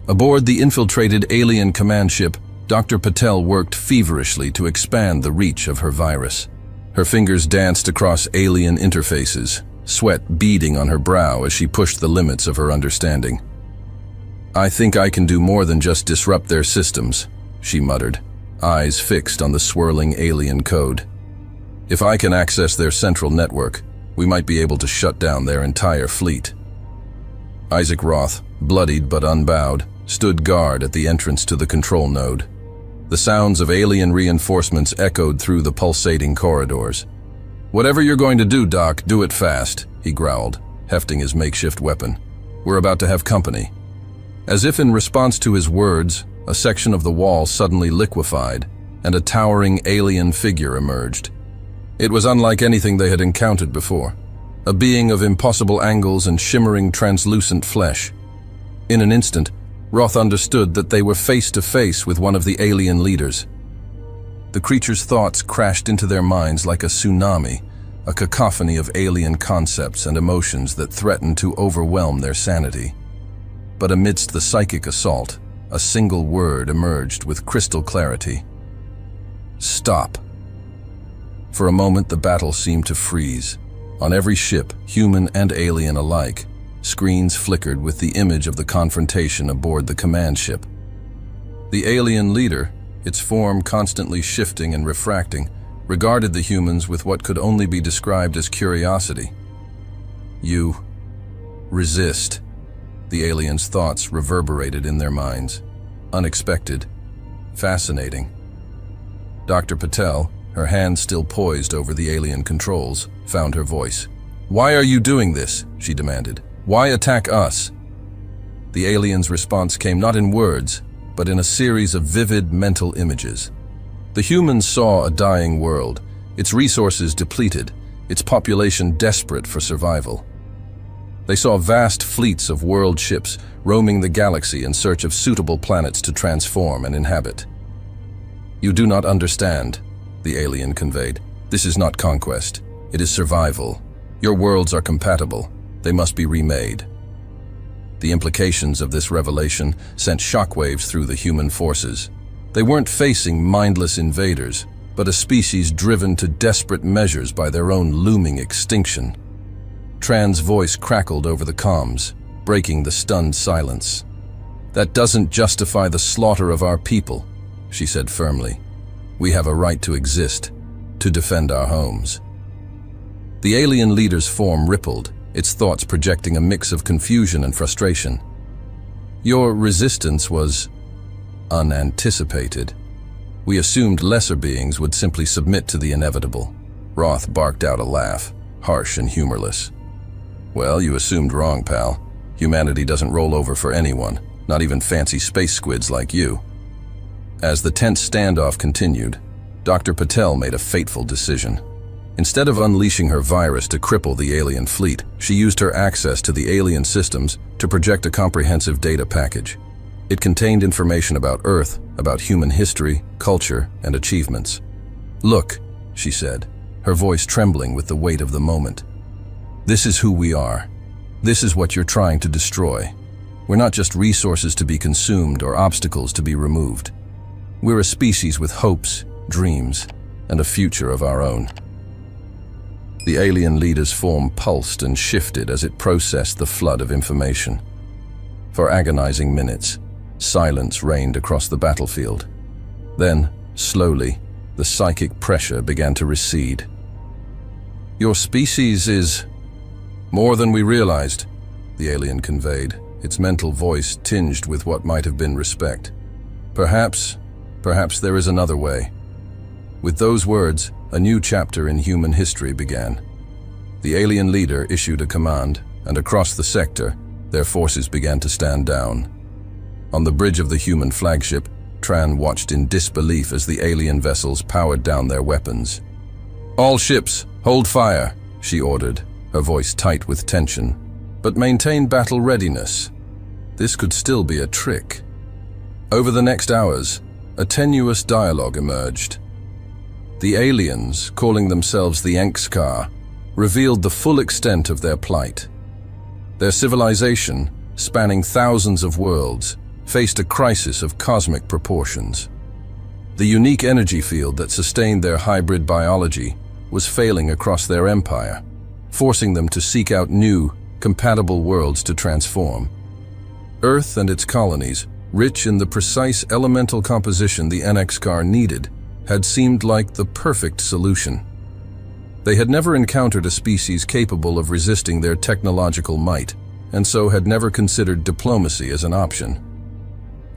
Aboard the infiltrated alien command ship, Dr. Patel worked feverishly to expand the reach of her virus. Her fingers danced across alien interfaces, sweat beading on her brow as she pushed the limits of her understanding. "I think I can do more than just disrupt their systems," she muttered, eyes fixed on the swirling alien code. "If I can access their central network, we might be able to shut down their entire fleet." Isaac Roth, bloodied but unbowed, stood guard at the entrance to the control node. The sounds of alien reinforcements echoed through the pulsating corridors. "Whatever you're going to do, Doc, do it fast," he growled, hefting his makeshift weapon. "We're about to have company." As if in response to his words, a section of the wall suddenly liquefied, and a towering alien figure emerged. It was unlike anything they had encountered before, a being of impossible angles and shimmering translucent flesh. In an instant, Roth understood that they were face to face with one of the alien leaders. The creature's thoughts crashed into their minds like a tsunami, a cacophony of alien concepts and emotions that threatened to overwhelm their sanity. But amidst the psychic assault, a single word emerged with crystal clarity: "Stop." For a moment, the battle seemed to freeze. On every ship, human and alien alike, screens flickered with the image of the confrontation aboard the command ship. The alien leader, its form constantly shifting and refracting, regarded the humans with what could only be described as curiosity. "You resist." The aliens' thoughts reverberated in their minds. Unexpected, fascinating. Dr. Patel, her hand still poised over the alien controls, found her voice. "Why are you doing this?" she demanded. "Why attack us?" The aliens' response came not in words, but in a series of vivid mental images. The humans saw a dying world, its resources depleted, its population desperate for survival. They saw vast fleets of world ships roaming the galaxy in search of suitable planets to transform and inhabit. "You do not understand," the alien conveyed. "This is not conquest. It is survival. Your worlds are compatible. They must be remade." The implications of this revelation sent shockwaves through the human forces. They weren't facing mindless invaders, but a species driven to desperate measures by their own looming extinction. Tran's voice crackled over the comms, breaking the stunned silence. "That doesn't justify the slaughter of our people," she said firmly. "We have a right to exist, to defend our homes." The alien leader's form rippled, its thoughts projecting a mix of confusion and frustration. "Your resistance was unanticipated. We assumed lesser beings would simply submit to the inevitable." Roth barked out a laugh, harsh and humorless. "Well, you assumed wrong, pal. Humanity doesn't roll over for anyone, not even fancy space squids like you." As the tense standoff continued, Dr. Patel made a fateful decision. Instead of unleashing her virus to cripple the alien fleet, she used her access to the alien systems to project a comprehensive data package. It contained information about Earth, about human history, culture, and achievements. "Look," she said, her voice trembling with the weight of the moment. "This is who we are. This is what you're trying to destroy. We're not just resources to be consumed or obstacles to be removed. We're a species with hopes, dreams, and a future of our own." The alien leader's form pulsed and shifted as it processed the flood of information. For agonizing minutes, silence reigned across the battlefield. Then, slowly, the psychic pressure began to recede. "Your species is more than we realized," the alien conveyed, its mental voice tinged with what might have been respect. Perhaps there is another way." With those words, a new chapter in human history began. The alien leader issued a command, and across the sector, their forces began to stand down. On the bridge of the human flagship, Tran watched in disbelief as the alien vessels powered down their weapons. "All ships, hold fire," she ordered, her voice tight with tension. "But maintain battle readiness. This could still be a trick." Over the next hours, a tenuous dialogue emerged. The aliens, calling themselves the Enxkar, revealed the full extent of their plight. Their civilization, spanning thousands of worlds, faced a crisis of cosmic proportions. The unique energy field that sustained their hybrid biology was failing across their empire, forcing them to seek out new, compatible worlds to transform. Earth and its colonies, rich in the precise elemental composition the Enxkar needed, had seemed like the perfect solution. They had never encountered a species capable of resisting their technological might, and so had never considered diplomacy as an option.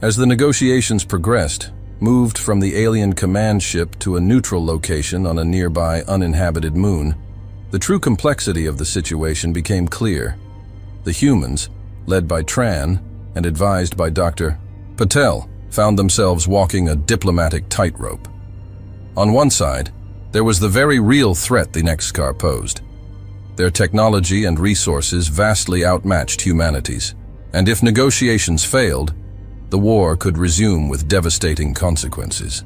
As the negotiations progressed, moved from the alien command ship to a neutral location on a nearby uninhabited moon, the true complexity of the situation became clear. The humans, led by Tran and advised by Dr. Patel, found themselves walking a diplomatic tightrope. On one side, there was the very real threat the Enxkar posed. Their technology and resources vastly outmatched humanity's, and if negotiations failed, the war could resume with devastating consequences.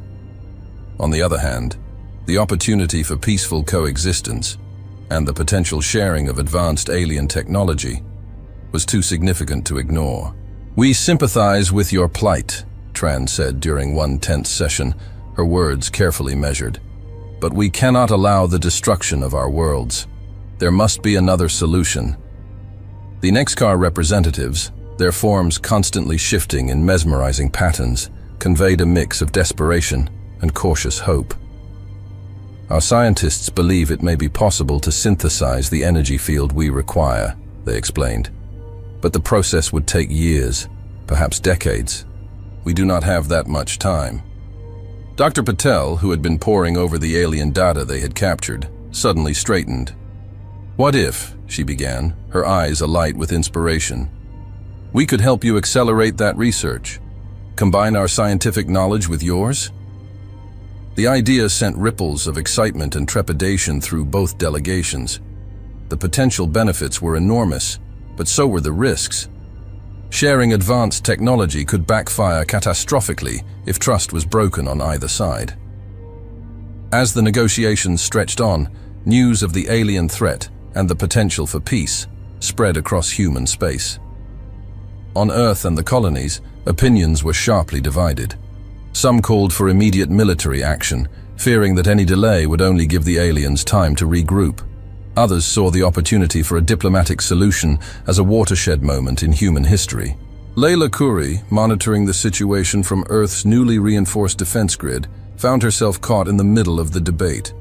On the other hand, the opportunity for peaceful coexistence and the potential sharing of advanced alien technology was too significant to ignore. "We sympathize with your plight," Tran said during one tense session, her words carefully measured. "But we cannot allow the destruction of our worlds. There must be another solution." The Enxkar representatives, their forms constantly shifting in mesmerizing patterns, conveyed a mix of desperation and cautious hope. "Our scientists believe it may be possible to synthesize the energy field we require," they explained. "But the process would take years, perhaps decades. We do not have that much time." Dr. Patel, who had been poring over the alien data they had captured, suddenly straightened. "What if," she began, her eyes alight with inspiration, "we could help you accelerate that research? Combine our scientific knowledge with yours?" The idea sent ripples of excitement and trepidation through both delegations. The potential benefits were enormous, but so were the risks. Sharing advanced technology could backfire catastrophically if trust was broken on either side. As the negotiations stretched on, news of the alien threat and the potential for peace spread across human space. On Earth and the colonies, opinions were sharply divided. Some called for immediate military action, fearing that any delay would only give the aliens time to regroup. Others saw the opportunity for a diplomatic solution as a watershed moment in human history. Layla Khoury, monitoring the situation from Earth's newly reinforced defense grid, found herself caught in the middle of the debate.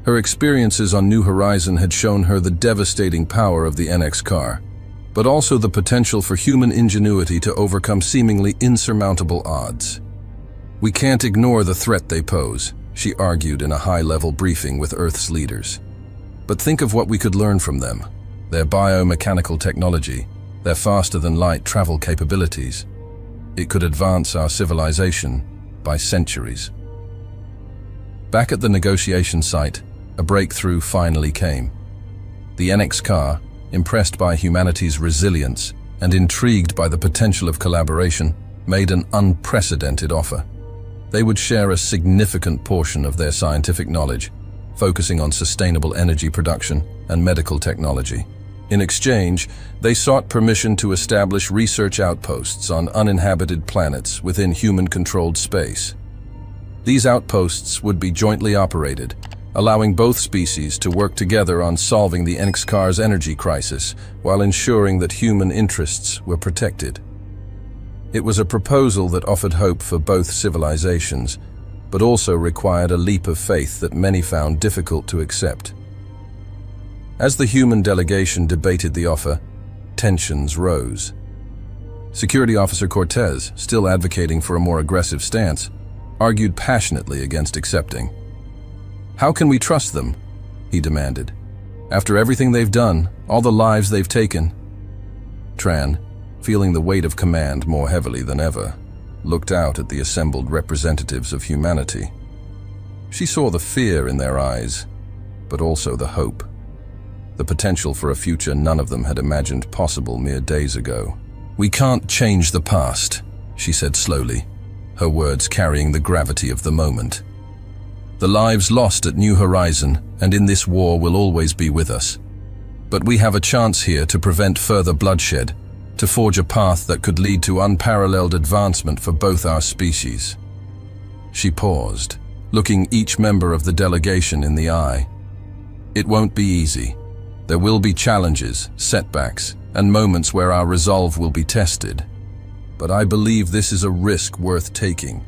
Her experiences on New Horizon had shown her the devastating power of the Enxkar, but also the potential for human ingenuity to overcome seemingly insurmountable odds. "We can't ignore the threat they pose," she argued in a high-level briefing with Earth's leaders. "But think of what we could learn from them. Their biomechanical technology, their faster-than-light travel capabilities. It could advance our civilization by centuries." Back at the negotiation site, a breakthrough finally came. The Enxkar, impressed by humanity's resilience and intrigued by the potential of collaboration, made an unprecedented offer. They would share a significant portion of their scientific knowledge, focusing on sustainable energy production and medical technology. In exchange, they sought permission to establish research outposts on uninhabited planets within human-controlled space. These outposts would be jointly operated, allowing both species to work together on solving the NXCAR's energy crisis while ensuring that human interests were protected. It was a proposal that offered hope for both civilizations, but also required a leap of faith that many found difficult to accept. As the human delegation debated the offer, tensions rose. Security Officer Cortez, still advocating for a more aggressive stance, argued passionately against accepting. "How can we trust them?" he demanded. "After everything they've done, all the lives they've taken." Tran, feeling the weight of command more heavily than ever, looked out at the assembled representatives of humanity. She saw the fear in their eyes, but also the hope. The potential for a future none of them had imagined possible mere days ago. "We can't change the past," she said slowly, her words carrying the gravity of the moment. "The lives lost at New Horizon and in this war will always be with us. But we have a chance here to prevent further bloodshed, to forge a path that could lead to unparalleled advancement for both our species." She paused, looking each member of the delegation in the eye. "It won't be easy. There will be challenges, setbacks, and moments where our resolve will be tested. But I believe this is a risk worth taking.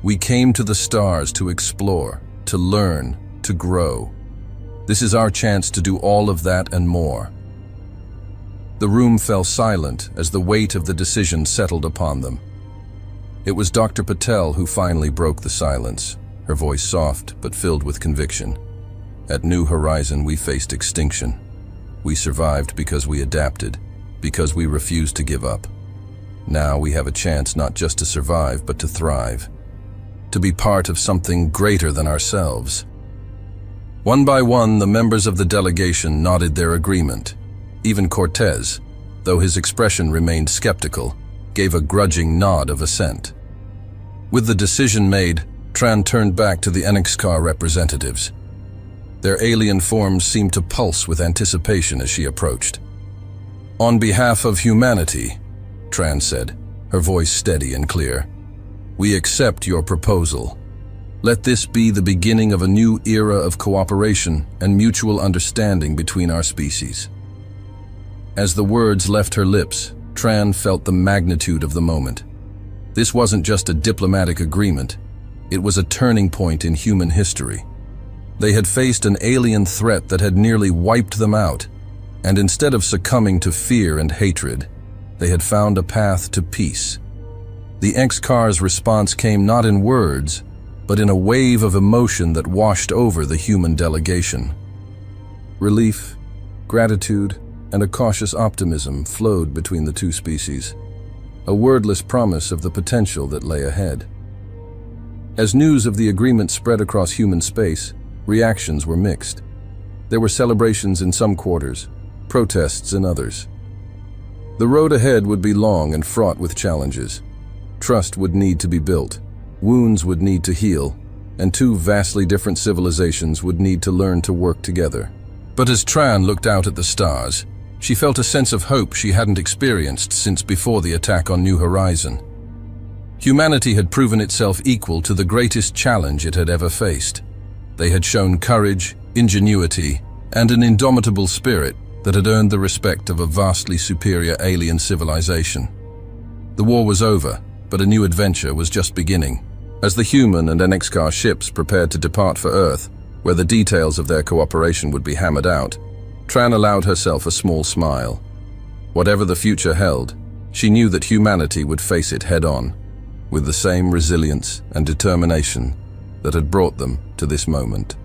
We came to the stars to explore, to learn, to grow. This is our chance to do all of that and more." The room fell silent as the weight of the decision settled upon them. It was Dr. Patel who finally broke the silence, her voice soft but filled with conviction. "At New Horizon, we faced extinction. We survived because we adapted, because we refused to give up. Now we have a chance not just to survive, but to thrive, to be part of something greater than ourselves." One by one, the members of the delegation nodded their agreement. Even Cortez, though his expression remained skeptical, gave a grudging nod of assent. With the decision made, Tran turned back to the NXCAR representatives. Their alien forms seemed to pulse with anticipation as she approached. "On behalf of humanity," Tran said, her voice steady and clear, "we accept your proposal. Let this be the beginning of a new era of cooperation and mutual understanding between our species." As the words left her lips, Tran felt the magnitude of the moment. This wasn't just a diplomatic agreement, it was a turning point in human history. They had faced an alien threat that had nearly wiped them out, and instead of succumbing to fear and hatred, they had found a path to peace. The NXCAR's response came not in words, but in a wave of emotion that washed over the human delegation. Relief, gratitude, and a cautious optimism flowed between the two species, a wordless promise of the potential that lay ahead. As news of the agreement spread across human space, reactions were mixed. There were celebrations in some quarters, protests in others. The road ahead would be long and fraught with challenges. Trust would need to be built, wounds would need to heal, and two vastly different civilizations would need to learn to work together. But as Tran looked out at the stars, she felt a sense of hope she hadn't experienced since before the attack on New Horizon. Humanity had proven itself equal to the greatest challenge it had ever faced. They had shown courage, ingenuity, and an indomitable spirit that had earned the respect of a vastly superior alien civilization. The war was over, but a new adventure was just beginning. As the human and NXCAR ships prepared to depart for Earth, where the details of their cooperation would be hammered out, Tran allowed herself a small smile. Whatever the future held, she knew that humanity would face it head-on, with the same resilience and determination that had brought them to this moment.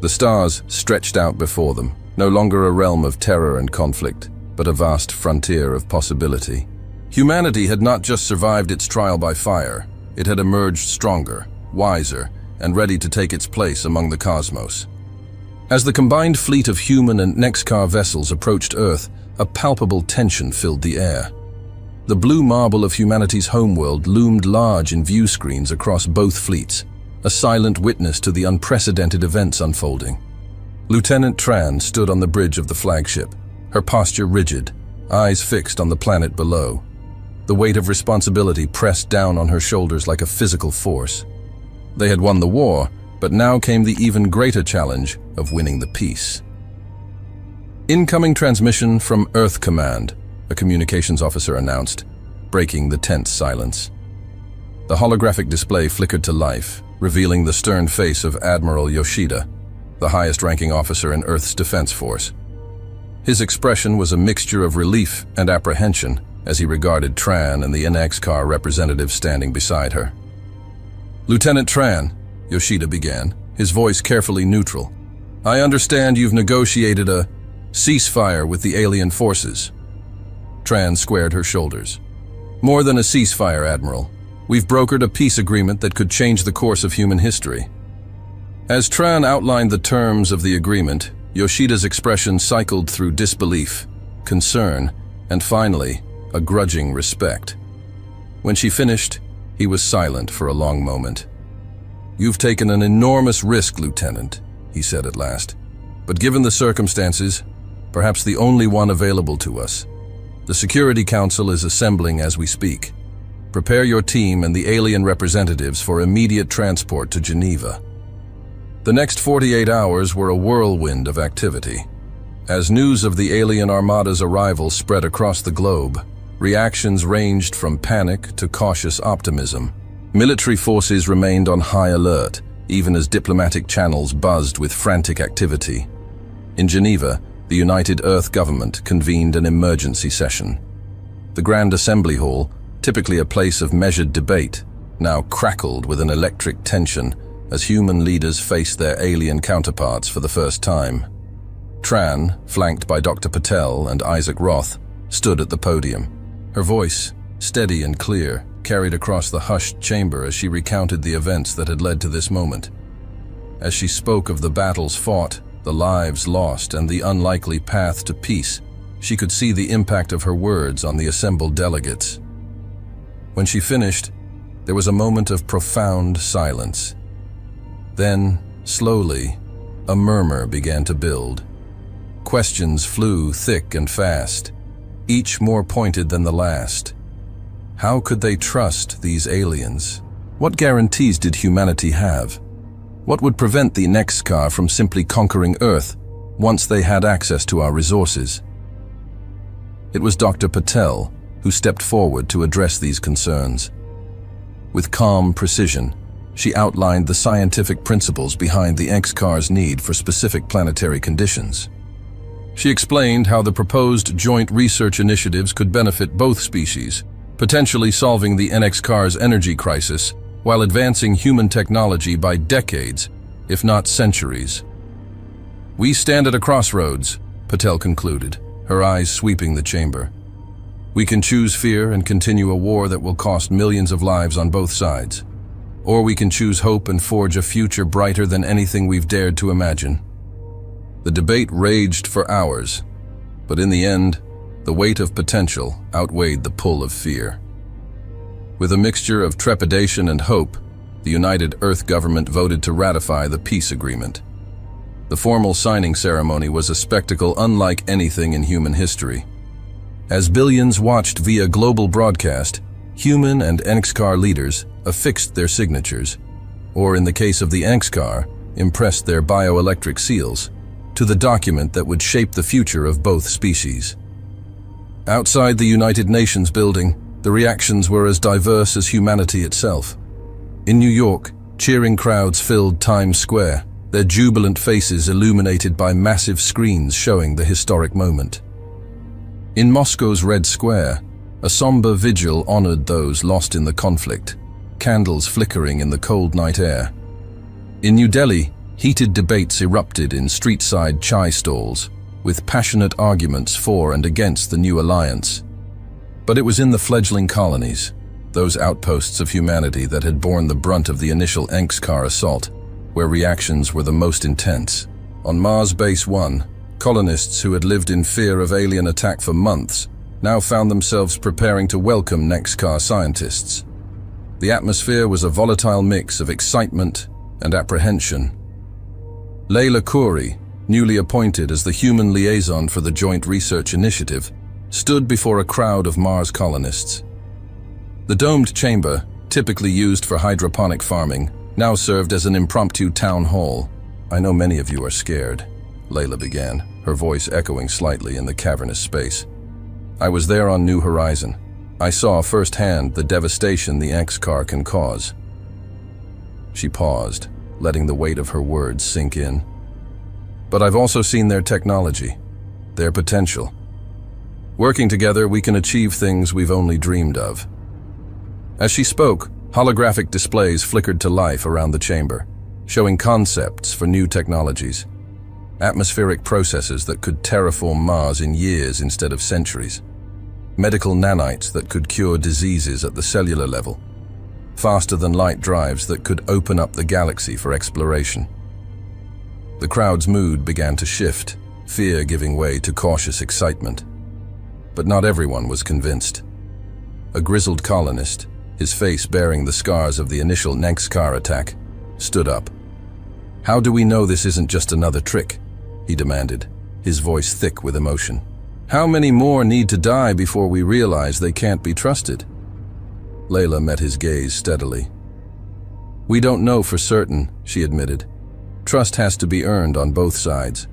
The stars stretched out before them, no longer a realm of terror and conflict, but a vast frontier of possibility. Humanity had not just survived its trial by fire, it had emerged stronger, wiser, and ready to take its place among the cosmos. As the combined fleet of human and NXCAR vessels approached Earth, a palpable tension filled the air. The blue marble of humanity's homeworld loomed large in view screens across both fleets, a silent witness to the unprecedented events unfolding. Lieutenant Tran stood on the bridge of the flagship, her posture rigid, eyes fixed on the planet below. The weight of responsibility pressed down on her shoulders like a physical force. They had won the war, but now came the even greater challenge of winning the peace. Incoming transmission from Earth Command, a communications officer announced, breaking the tense silence. The holographic display flickered to life, revealing the stern face of Admiral Yoshida, the highest-ranking officer in Earth's defense force. His expression was a mixture of relief and apprehension as he regarded Tran and the NX-car representative standing beside her. "Lieutenant Tran," Yoshida began, his voice carefully neutral, "I understand you've negotiated a ceasefire with the alien forces." Tran squared her shoulders. "More than a ceasefire, Admiral. We've brokered a peace agreement that could change the course of human history." As Tran outlined the terms of the agreement, Yoshida's expression cycled through disbelief, concern, and finally, a grudging respect. When she finished, he was silent for a long moment. "You've taken an enormous risk, Lieutenant," he said at last. "But given the circumstances, perhaps the only one available to us. The Security Council is assembling as we speak. Prepare your team and the alien representatives for immediate transport to Geneva." The next 48 hours were a whirlwind of activity. As news of the alien armada's arrival spread across the globe, reactions ranged from panic to cautious optimism. Military forces remained on high alert, even as diplomatic channels buzzed with frantic activity. In Geneva, the United Earth government convened an emergency session. The Grand Assembly Hall, typically a place of measured debate, now crackled with an electric tension as human leaders faced their alien counterparts for the first time. Tran, flanked by Dr. Patel and Isaac Roth, stood at the podium. Her voice, steady and clear, carried across the hushed chamber as she recounted the events that had led to this moment. As she spoke of the battles fought, the lives lost, and the unlikely path to peace, she could see the impact of her words on the assembled delegates. When she finished, there was a moment of profound silence. Then, slowly, a murmur began to build. Questions flew thick and fast, each more pointed than the last. How could they trust these aliens? What guarantees did humanity have? What would prevent the NX-car from simply conquering Earth once they had access to our resources? It was Dr. Patel who stepped forward to address these concerns. With calm precision, she outlined the scientific principles behind the NX-car's need for specific planetary conditions. She explained how the proposed joint research initiatives could benefit both species, potentially solving the NX-car's energy crisis while advancing human technology by decades, if not centuries. "We stand at a crossroads," Patel concluded, her eyes sweeping the chamber. "We can choose fear and continue a war that will cost millions of lives on both sides. Or we can choose hope and forge a future brighter than anything we've dared to imagine." The debate raged for hours, but in the end, the weight of potential outweighed the pull of fear. With a mixture of trepidation and hope, the United Earth government voted to ratify the peace agreement. The formal signing ceremony was a spectacle unlike anything in human history. As billions watched via global broadcast, human and NX-car leaders affixed their signatures, or in the case of the NX-car, impressed their bioelectric seals, to the document that would shape the future of both species. Outside the United Nations building, the reactions were as diverse as humanity itself. In New York, cheering crowds filled Times Square, their jubilant faces illuminated by massive screens showing the historic moment. In Moscow's Red Square, a somber vigil honored those lost in the conflict, candles flickering in the cold night air. In New Delhi, heated debates erupted in street-side chai stalls, with passionate arguments for and against the new alliance. But it was in the fledgling colonies, those outposts of humanity that had borne the brunt of the initial NX-car assault, where reactions were the most intense. On Mars Base 1, colonists who had lived in fear of alien attack for months now found themselves preparing to welcome NX-car scientists. The atmosphere was a volatile mix of excitement and apprehension. Layla Khoury, newly appointed as the human liaison for the Joint Research Initiative, stood before a crowd of Mars colonists. The domed chamber, typically used for hydroponic farming, now served as an impromptu town hall. "I know many of you are scared," Layla began, her voice echoing slightly in the cavernous space. "I was there on New Horizon. I saw firsthand the devastation the X-Car can cause." She paused, letting the weight of her words sink in. "But I've also seen their technology, their potential. Working together, we can achieve things we've only dreamed of." As she spoke, holographic displays flickered to life around the chamber, showing concepts for new technologies. Atmospheric processes that could terraform Mars in years instead of centuries. Medical nanites that could cure diseases at the cellular level. Faster-than-light drives that could open up the galaxy for exploration. The crowd's mood began to shift, fear giving way to cautious excitement. But not everyone was convinced. A grizzled colonist, his face bearing the scars of the initial X-Car attack, stood up. "How do we know this isn't just another trick?" he demanded, his voice thick with emotion. "How many more need to die before we realize they can't be trusted?" Layla met his gaze steadily. "We don't know for certain," she admitted. "Trust has to be earned on both sides.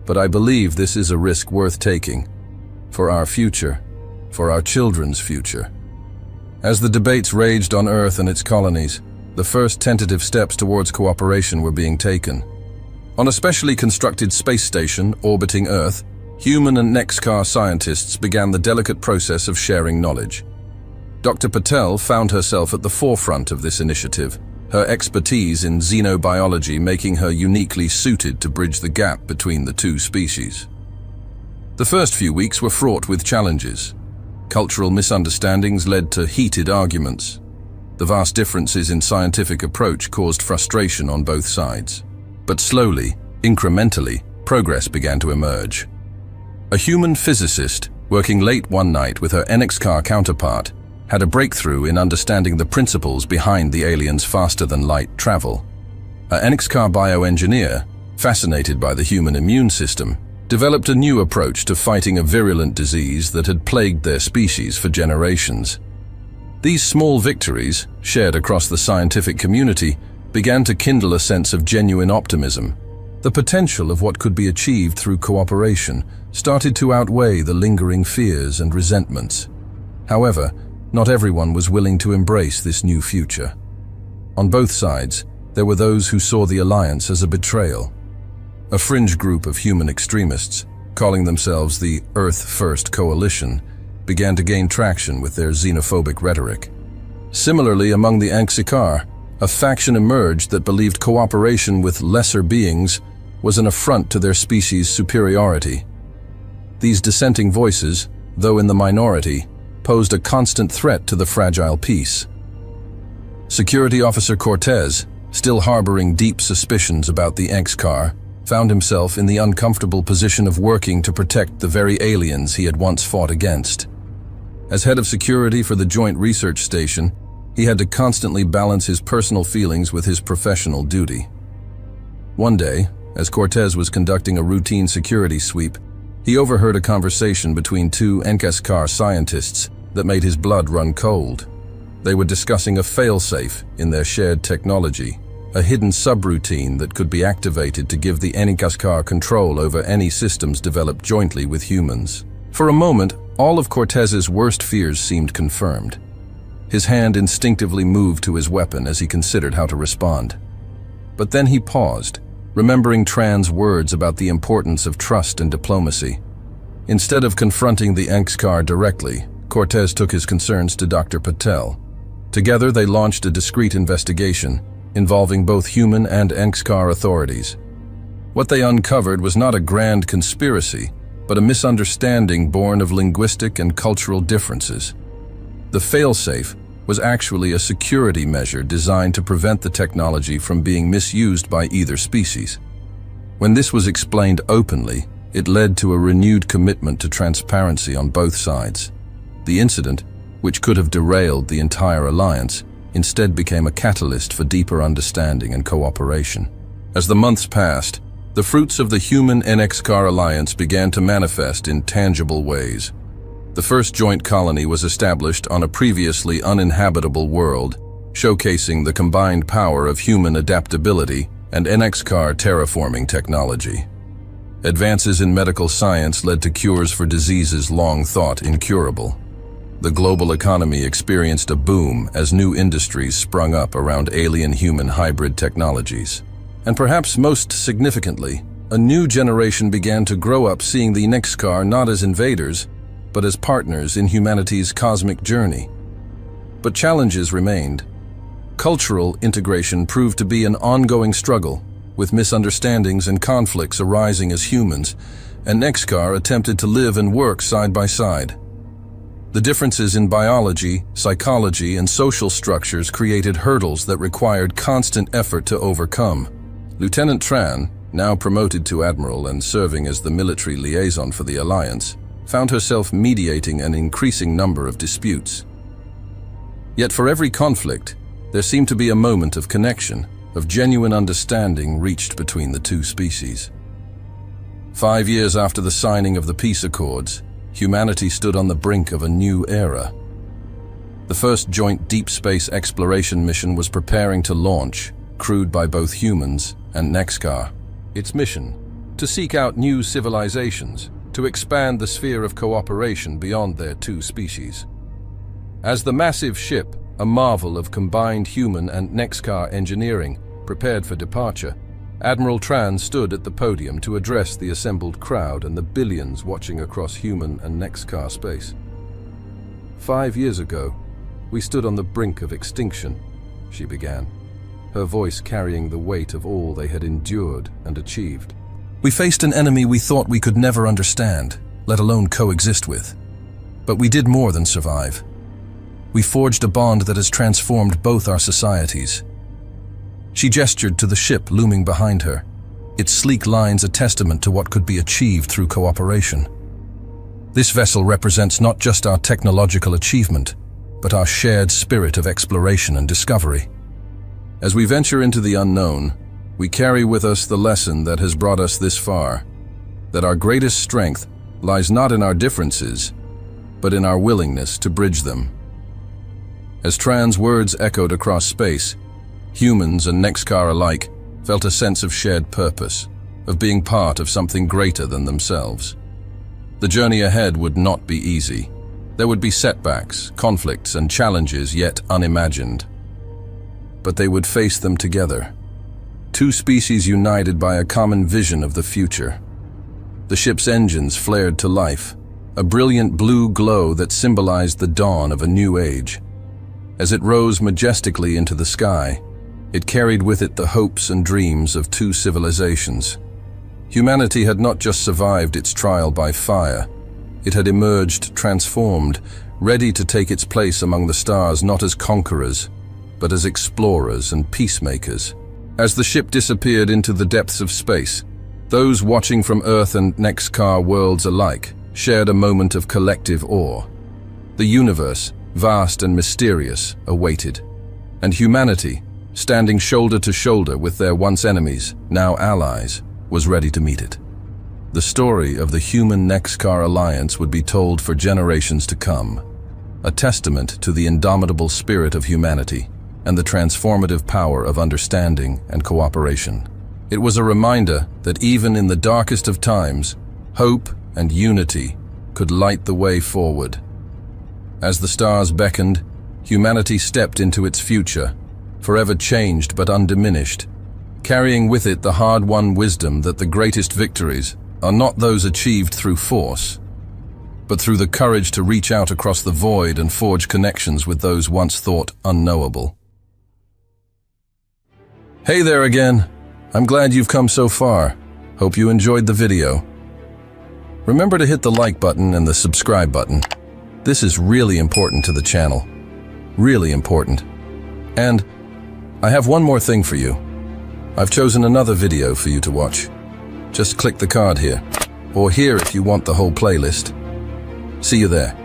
But I believe this is a risk worth taking. For our future, for our children's future." As the debates raged on Earth and its colonies, the first tentative steps towards cooperation were being taken. On a specially constructed space station orbiting Earth, human and X-Car scientists began the delicate process of sharing knowledge. Dr. Patel found herself at the forefront of this initiative, her expertise in xenobiology making her uniquely suited to bridge the gap between the two species. The first few weeks were fraught with challenges. Cultural misunderstandings led to heated arguments. The vast differences in scientific approach caused frustration on both sides. But slowly, incrementally, progress began to emerge. A human physicist, working late one night with her X-Car counterpart, had a breakthrough in understanding the principles behind the aliens' faster-than-light travel. A X-Car bioengineer, fascinated by the human immune system, developed a new approach to fighting a virulent disease that had plagued their species for generations. These small victories, shared across the scientific community, began to kindle a sense of genuine optimism. The potential of what could be achieved through cooperation started to outweigh the lingering fears and resentments. However, not everyone was willing to embrace this new future. On both sides, there were those who saw the alliance as a betrayal. A fringe group of human extremists, calling themselves the Earth First Coalition, began to gain traction with their xenophobic rhetoric. Similarly, among the X-Car, a faction emerged that believed cooperation with lesser beings was an affront to their species' superiority. These dissenting voices, though in the minority, posed a constant threat to the fragile peace. Security Officer Cortez, still harboring deep suspicions about the X-Car, found himself in the uncomfortable position of working to protect the very aliens he had once fought against. As head of security for the Joint Research Station, he had to constantly balance his personal feelings with his professional duty. One day, as Cortez was conducting a routine security sweep, he overheard a conversation between two X-Car scientists that made his blood run cold. They were discussing a failsafe in their shared technology, a hidden subroutine that could be activated to give the X-Car control over any systems developed jointly with humans. For a moment, all of Cortez's worst fears seemed confirmed. His hand instinctively moved to his weapon as he considered how to respond. But then he paused, remembering Tran's words about the importance of trust and diplomacy. Instead of confronting the X-Car directly, Cortez took his concerns to Dr. Patel. Together, they launched a discreet investigation involving both human and X-Car authorities. What they uncovered was not a grand conspiracy, but a misunderstanding born of linguistic and cultural differences. The failsafe was actually a security measure designed to prevent the technology from being misused by either species. When this was explained openly, it led to a renewed commitment to transparency on both sides. The incident, which could have derailed the entire alliance, instead became a catalyst for deeper understanding and cooperation. As the months passed, the fruits of the human NXCar alliance began to manifest in tangible ways. The first joint colony was established on a previously uninhabitable world, showcasing the combined power of human adaptability and NXCar terraforming technology. Advances in medical science led to cures for diseases long thought incurable. The global economy experienced a boom as new industries sprung up around alien-human hybrid technologies. And perhaps most significantly, a new generation began to grow up seeing the NXCar not as invaders, but as partners in humanity's cosmic journey. But challenges remained. Cultural integration proved to be an ongoing struggle, with misunderstandings and conflicts arising as humans, and NXCar attempted to live and work side by side. The differences in biology, psychology, and social structures created hurdles that required constant effort to overcome. Lieutenant Tran, now promoted to Admiral and serving as the military liaison for the Alliance, found herself mediating an increasing number of disputes. Yet for every conflict, there seemed to be a moment of connection, of genuine understanding reached between the two species. 5 years after the signing of the peace accords, humanity stood on the brink of a new era. The first joint deep space exploration mission was preparing to launch, crewed by both humans and NXCar. Its mission: to seek out new civilizations, to expand the sphere of cooperation beyond their two species. As the massive ship, a marvel of combined human and NXCar engineering, prepared for departure, Admiral Tran stood at the podium to address the assembled crowd and the billions watching across human and NXCar space. 5 years ago, we stood on the brink of extinction, she began, her voice carrying the weight of all they had endured and achieved. We faced an enemy we thought we could never understand, let alone coexist with. But we did more than survive. We forged a bond that has transformed both our societies. She gestured to the ship looming behind her, its sleek lines a testament to what could be achieved through cooperation. This vessel represents not just our technological achievement, but our shared spirit of exploration and discovery. As we venture into the unknown, we carry with us the lesson that has brought us this far, that our greatest strength lies not in our differences, but in our willingness to bridge them. As Tran's words echoed across space, humans and NXCar alike felt a sense of shared purpose, of being part of something greater than themselves. The journey ahead would not be easy. There would be setbacks, conflicts, and challenges yet unimagined. But they would face them together. Two species united by a common vision of the future. The ship's engines flared to life, a brilliant blue glow that symbolized the dawn of a new age. As it rose majestically into the sky, it carried with it the hopes and dreams of two civilizations. Humanity had not just survived its trial by fire, it had emerged transformed, ready to take its place among the stars not as conquerors, but as explorers and peacemakers. As the ship disappeared into the depths of space, those watching from Earth and NXCar worlds alike shared a moment of collective awe. The universe, vast and mysterious, awaited, and humanity, standing shoulder to shoulder with their once enemies, now allies, was ready to meet it. The story of the human NXCar alliance would be told for generations to come, a testament to the indomitable spirit of humanity and the transformative power of understanding and cooperation. It was a reminder that even in the darkest of times, hope and unity could light the way forward. As the stars beckoned, humanity stepped into its future, forever changed but undiminished, carrying with it the hard-won wisdom that the greatest victories are not those achieved through force, but through the courage to reach out across the void and forge connections with those once thought unknowable. Hey there again. I'm glad you've come so far. Hope you enjoyed the video. Remember to hit the like button and the subscribe button. This is really important to the channel. Really important. And I have one more thing for you. I've chosen another video for you to watch. Just click the card here, or here if you want the whole playlist. See you there.